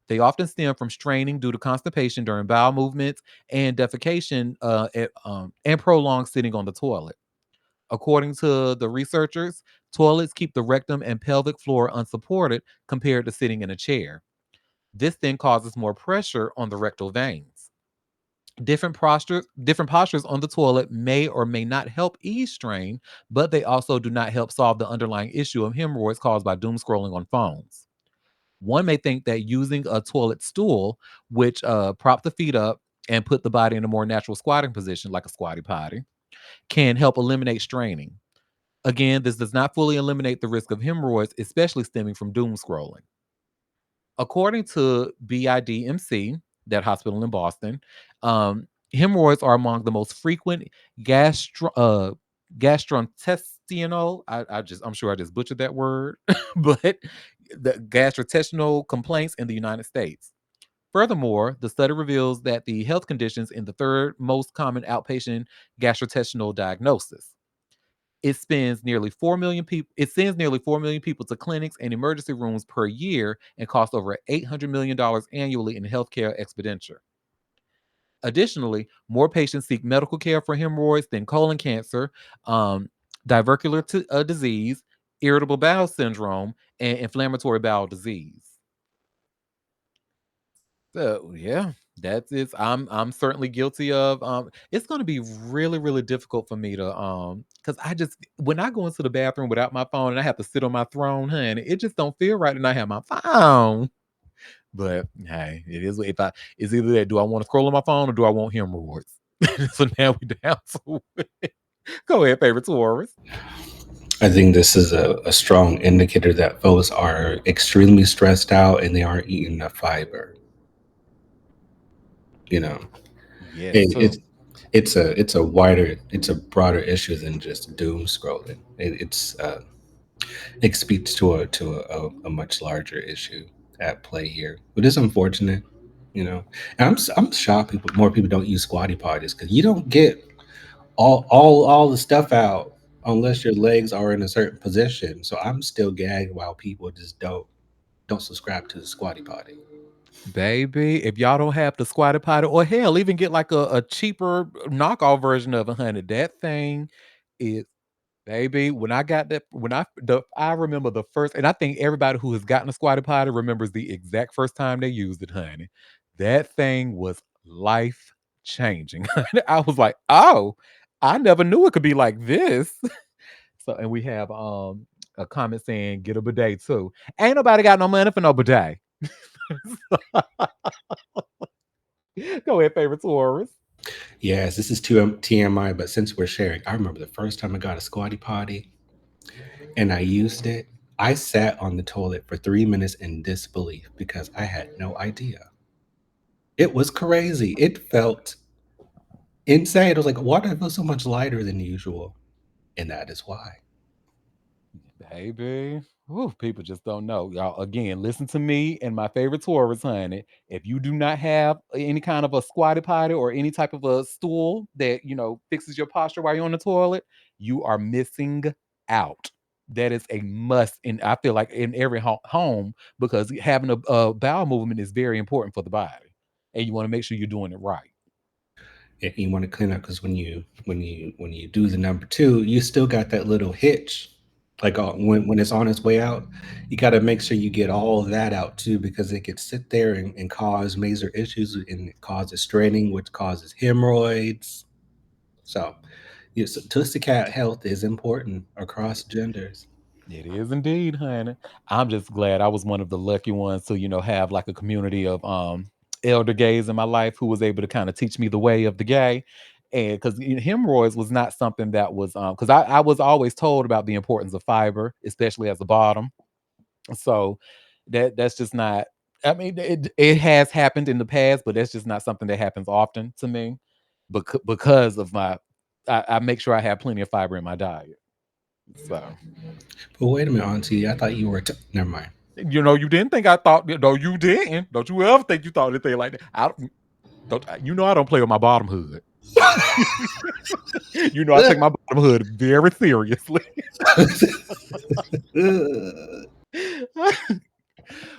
They often stem from straining due to constipation during bowel movements and defecation and prolonged sitting on the toilet. According to the researchers, toilets keep the rectum and pelvic floor unsupported compared to sitting in a chair. This then causes more pressure on the rectal veins. Different postures on the toilet may or may not help ease strain, but they also do not help solve the underlying issue of hemorrhoids caused by doom scrolling on phones. One may think that using a toilet stool, which prop the feet up and put the body in a more natural squatting position, like a squatty potty, can help eliminate straining. Again, this does not fully eliminate the risk of hemorrhoids, especially stemming from doom scrolling. According to BIDMC, that hospital in Boston, hemorrhoids are among the most frequent gastrointestinal. I'm sure I just butchered that word, but the gastrointestinal complaints in the United States. Furthermore, the study reveals that the health conditions in the third most common outpatient gastrointestinal diagnosis. It spends nearly 4 million people. It sends nearly 4 million people to clinics and emergency rooms per year and costs over $800 million annually in healthcare expenditure. Additionally, more patients seek medical care for hemorrhoids than colon cancer, um, diverticular disease, irritable bowel syndrome, and inflammatory bowel disease. So yeah, that's it. I'm certainly guilty of. It's going to be really really difficult for me to because I just when I go into the bathroom without my phone and I have to sit on my throne, honey, it just don't feel right, and I have my phone. But hey, it is if I it's either that do I want to scroll on my phone or do I want hemorrhoids? So now we down to it. Go ahead, favorite Taurus. I think this is a strong indicator that folks are extremely stressed out and they aren't eating enough fiber. You know, Yes, it, too. it's a broader issue than just doom scrolling. It speaks to a much larger issue at play here. But it's unfortunate, you know. And I'm shocked more people don't use squatty potties because you don't get all the stuff out unless your legs are in a certain position. So I'm still gagged while people just don't subscribe to the squatty potty. Baby, if y'all don't have the squatty potty, or hell, even get like a cheaper knockoff version of a honey, that thing is baby. When I got that, I remember the first, and I think everybody who has gotten a squatty potty remembers the exact first time they used it, honey. That thing was life changing. I was like, oh, I never knew it could be like this. So, and we have a comment saying, get a bidet too. Ain't nobody got no money for no bidet. Go ahead, favorite Taurus. Yes, this is too TMI, but since we're sharing, I remember the first time I got a squatty potty and I used it. I sat on the toilet for 3 minutes in disbelief because I had no idea. It was crazy. It felt insane. I was like, why do I feel so much lighter than usual? And that is why. Baby. Whew, people just don't know. Y'all, again, listen to me and my favorite Taurus, honey. If you do not have any kind of a squatty potty or any type of a stool that, fixes your posture while you're on the toilet, you are missing out. That is a must. And I feel like in every home, because having a bowel movement is very important for the body. And you want to make sure you're doing it right. And you want to clean up because when you do the number two, you still got that little hitch. Like when it's on its way out, you got to make sure you get all of that out too because it could sit there and cause major issues and it causes straining, which causes hemorrhoids. So, yes, testicle health is important across genders. It is indeed, honey. I'm just glad I was one of the lucky ones to, have like a community of elder gays in my life who was able to kind of teach me the way of the gay. And because hemorrhoids was not something that was because I was always told about the importance of fiber, especially as a bottom. So that's just not I mean, it has happened in the past, but that's just not something that happens often to me. Because of I make sure I have plenty of fiber in my diet. So But wait a minute, Auntie, I thought you were. Never mind. you didn't think I thought. No, you didn't. Don't you ever think you thought anything like that? I don't play with my bottom hood. I take my bottom hood very seriously.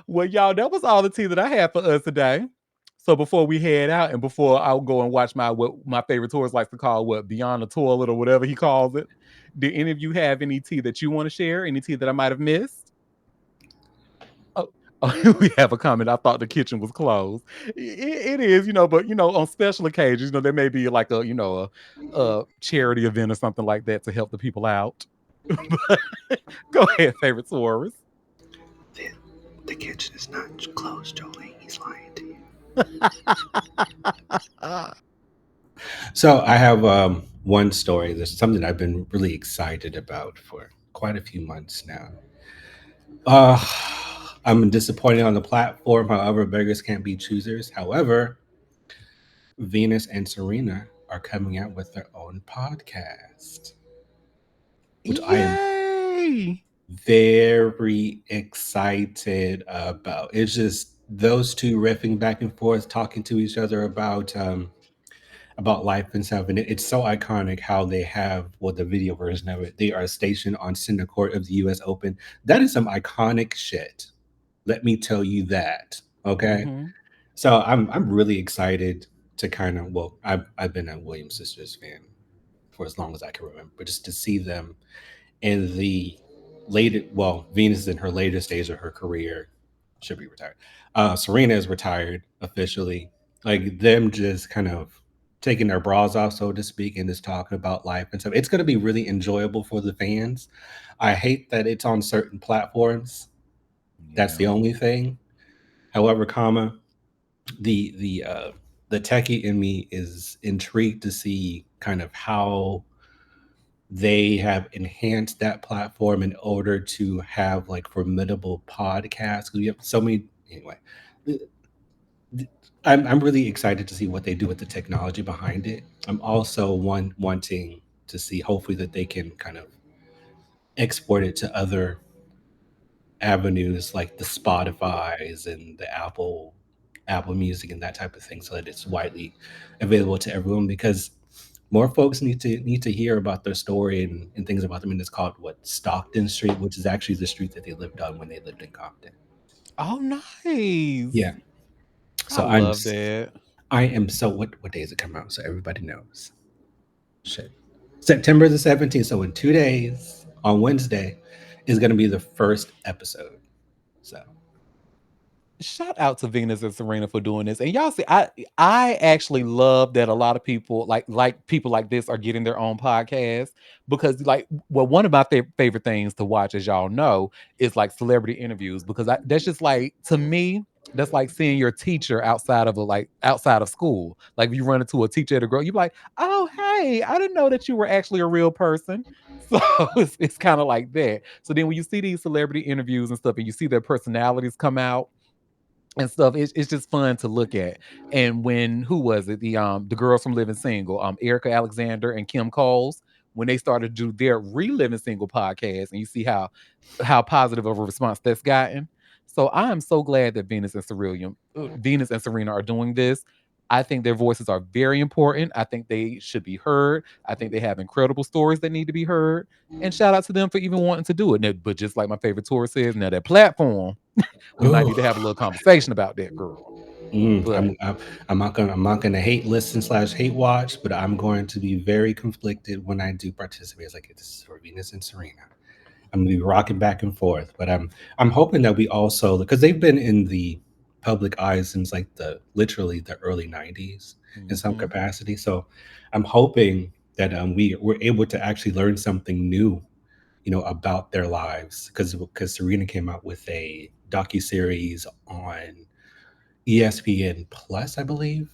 Well, y'all, that was all the tea that I had for us today. So before we head out, and before I'll go and watch what my favorite tourist likes to call Beyond the Toilet or whatever he calls it. Did any of you have any tea that you want to share? Any tea that I might have missed? Oh, oh, we have a comment. I thought the kitchen was closed. It is, but on special occasions, there may be like a charity event or something like that to help the people out. But go ahead, favorite Taurus. The, the kitchen is not closed, Jolie. He's lying to you. So I have one story. There's something I've been really excited about for quite a few months now. Uh, I'm disappointed on the platform. However, beggars can't be choosers. However, Venus and Serena are coming out with their own podcast, which I am Yay! very excited about. It's just those two riffing back and forth, talking to each other about life and stuff. And it's so iconic how they have, well, the video version of it. They are stationed on center court of the U.S. Open. That is some iconic shit. Let me tell you that. Okay. Mm-hmm. So I'm really excited to kind of, well, I've been a Williams Sisters fan for as long as I can remember, but just to see them in the Venus is in her later stage of her career, should be retired. Serena is retired officially. Like them just kind of taking their bras off, so to speak, and just talking about life and stuff. It's going to be really enjoyable for the fans. I hate that it's on certain platforms. That's the Yeah. only thing. However, the techie in me is intrigued to see kind of how they have enhanced that platform in order to have like formidable podcasts. 'Cause we have so many anyway. I'm really excited to see what they do with the technology behind it. I'm also wanting to see hopefully that they can kind of export it to other avenues like the Spotify's and the Apple Music and that type of thing, so that it's widely available to everyone, because more folks need to hear about their story and things about them. And it's called what, Stockton Street, which is actually the street that they lived on when they lived in Compton. Oh, nice. Yeah. I So love that. I am so what day does it come out? So everybody knows. Shit. September the 17th. So in 2 days, on Wednesday, is gonna be the first episode. So Shout out to Venus and Serena for doing this. And y'all see, I actually love that a lot of people like people like this are getting their own podcast, because one of my favorite things to watch, as y'all know, is like celebrity interviews, because that's just like, to me, that's like seeing your teacher outside of school. Like if you run into a teacher at a girl, you're like, oh hey, I didn't know that you were actually a real person. So it's kind of like that. So then when you see these celebrity interviews and stuff, and you see their personalities come out and stuff, it's just fun to look at. And when, who was it, the girls from Living Single, Erica Alexander and Kim Coles, when they started to do their Reliving Single podcast, and you see how positive of a response that's gotten. So I am so glad that Venus and Serena are doing this. I think their voices are very important. I think they should be heard. I think they have incredible stories that need to be heard. And shout out to them for even wanting to do it. But just like my favorite tour says, now that platform, we might need to have a little conversation about that, girl. But I'm not gonna hate listen / hate watch, but I'm going to be very conflicted when I do participate. It's like, this is for Venus and Serena. I'm gonna be rocking back and forth, but I'm hoping that we also, because they've been in the public eye since like literally the early '90s in some mhm. capacity. So I'm hoping that we're able to actually learn something new, about their lives, because Serena came out with a docu series on ESPN Plus, I believe,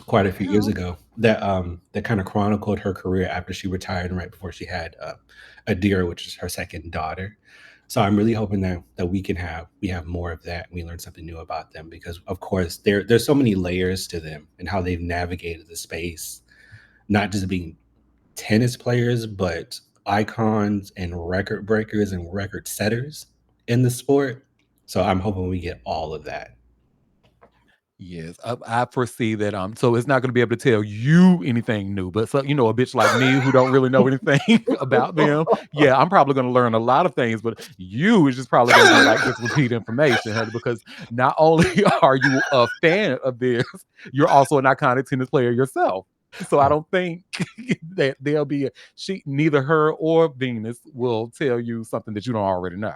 quite a few years Yeah. ago, that kind of chronicled her career after she retired and right before she had Adira, which is her second daughter. So I'm really hoping that we have more of that, and we learn something new about them, because of course there's so many layers to them and how they've navigated the space, not just being tennis players, but icons and record breakers and record setters in the sport. So I'm hoping we get all of that. Yes, I foresee that. So it's not going to be able to tell you anything new, but so a bitch like me who don't really know anything about them, yeah, I'm probably going to learn a lot of things. But you is just probably going to be like just repeat information, honey, because not only are you a fan of this, you're also an iconic tennis player yourself. So I don't think that there'll be neither her or Venus will tell you something that you don't already know.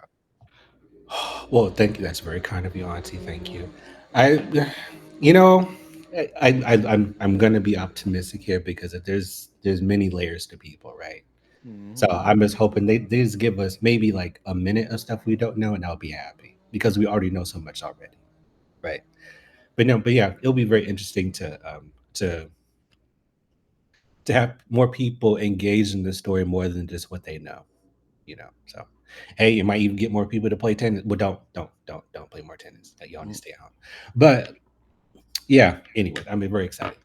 Well, thank you. That's very kind of you, Auntie. Thank you. I, you know, I'm gonna be optimistic here because there's many layers to people, right? So Mhm. I'm just hoping they just give us maybe like a minute of stuff we don't know, and I'll be happy because we already know so much already, right? But no, but yeah, it'll be very interesting to have more people engaged in the story more than just what they know, you know. So, hey, you might even get more people to play tennis. Well, don't play more tennis. That y'all need Mm, to stay home. But yeah, anyway, I'm very excited.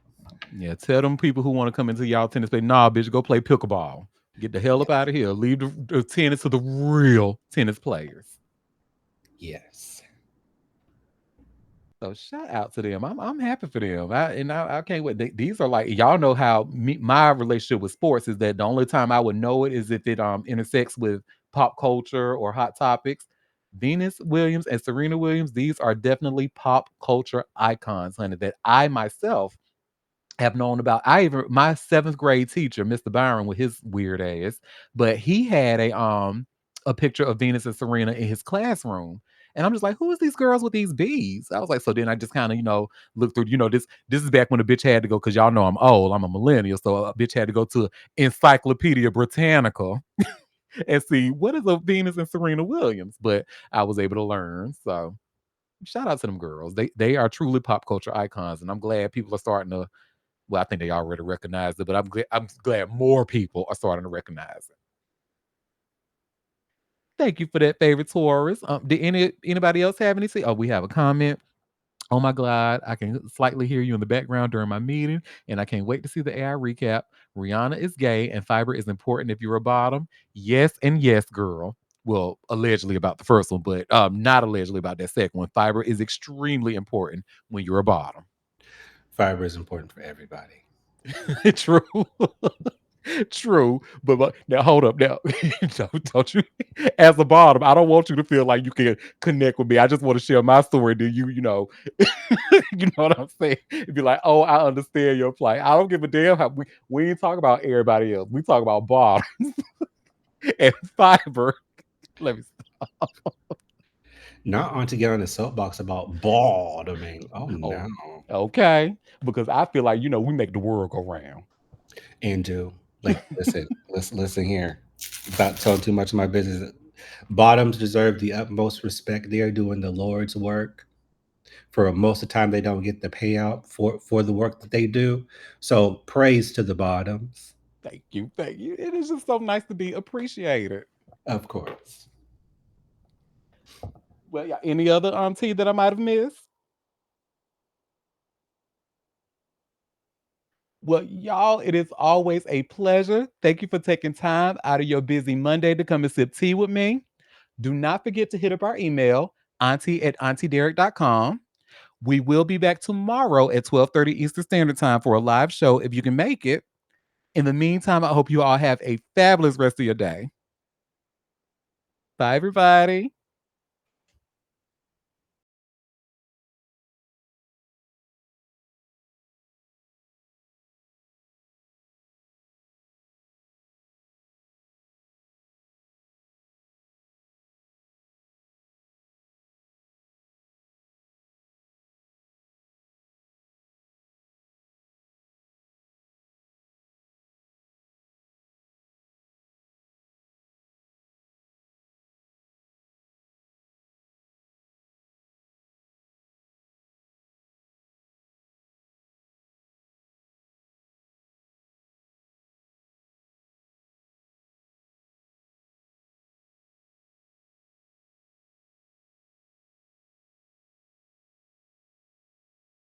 yeah, tell them people who want to come into y'all tennis play, nah, bitch, go play pickleball. Get the hell Yeah, up out of here. Leave the tennis to the real tennis players. yes. So shout out to them. I'm happy for them. I can't wait. These are like y'all know how my relationship with sports is that the only time I would know it is if it intersects with pop culture or hot topics. Venus Williams and Serena Williams, these are definitely pop culture icons, honey, that I myself have known about. I even my seventh grade teacher, Mr. Byron, with his weird ass, but he had a picture of Venus and Serena in his classroom. And I'm just like, who is these girls with these beads? I was like, so then I just kind of, look through, this is back when a bitch had to go, because y'all know I'm old, I'm a millennial. So a bitch had to go to Encyclopedia Britannica and see what is a Venus and Serena Williams. But I was able to learn. So shout out to them girls. They are truly pop culture icons. And I'm glad people are starting to, well, I think they already recognized it, but I'm glad more people are starting to recognize it. Thank you for that, favorite Taurus. Did anybody else have anything? Oh, we have a comment. Oh my God, I can slightly hear you in the background during my meeting, and I can't wait to see the AI recap. Rihanna is gay, and fiber is important if you're a bottom. Yes, and yes, girl. Well, allegedly about the first one, but not allegedly about that second one. Fiber is extremely important when you're a bottom. Fiber is important for everybody. True. True, but now hold up. Now, don't you? As a bottom, I don't want you to feel like you can connect with me. I just want to share my story. Do you, you know what I'm saying? Be like, oh, I understand your plight. I don't give a damn how we ain't talk about everybody else. We talk about bottom and fiber. Let me. Not on to get on the soapbox about balding. Oh no. Oh, okay, because I feel like we make the world go round. Andrew, like listen here. Without telling too much of my business. Bottoms deserve the utmost respect. They are doing the Lord's work. For most of the time, they don't get the payout for the work that they do. So praise to the bottoms, Thank you. It is just so nice to be appreciated. of course. Well, yeah. Any other tea that I might have missed? Well, y'all, it is always a pleasure. Thank you for taking time out of your busy Monday to come and sip tea with me. Do not forget to hit up our email, auntie@auntiederek.com. We will be back tomorrow at 12:30 Eastern Standard Time for a live show if you can make it. In the meantime, I hope you all have a fabulous rest of your day. Bye, everybody.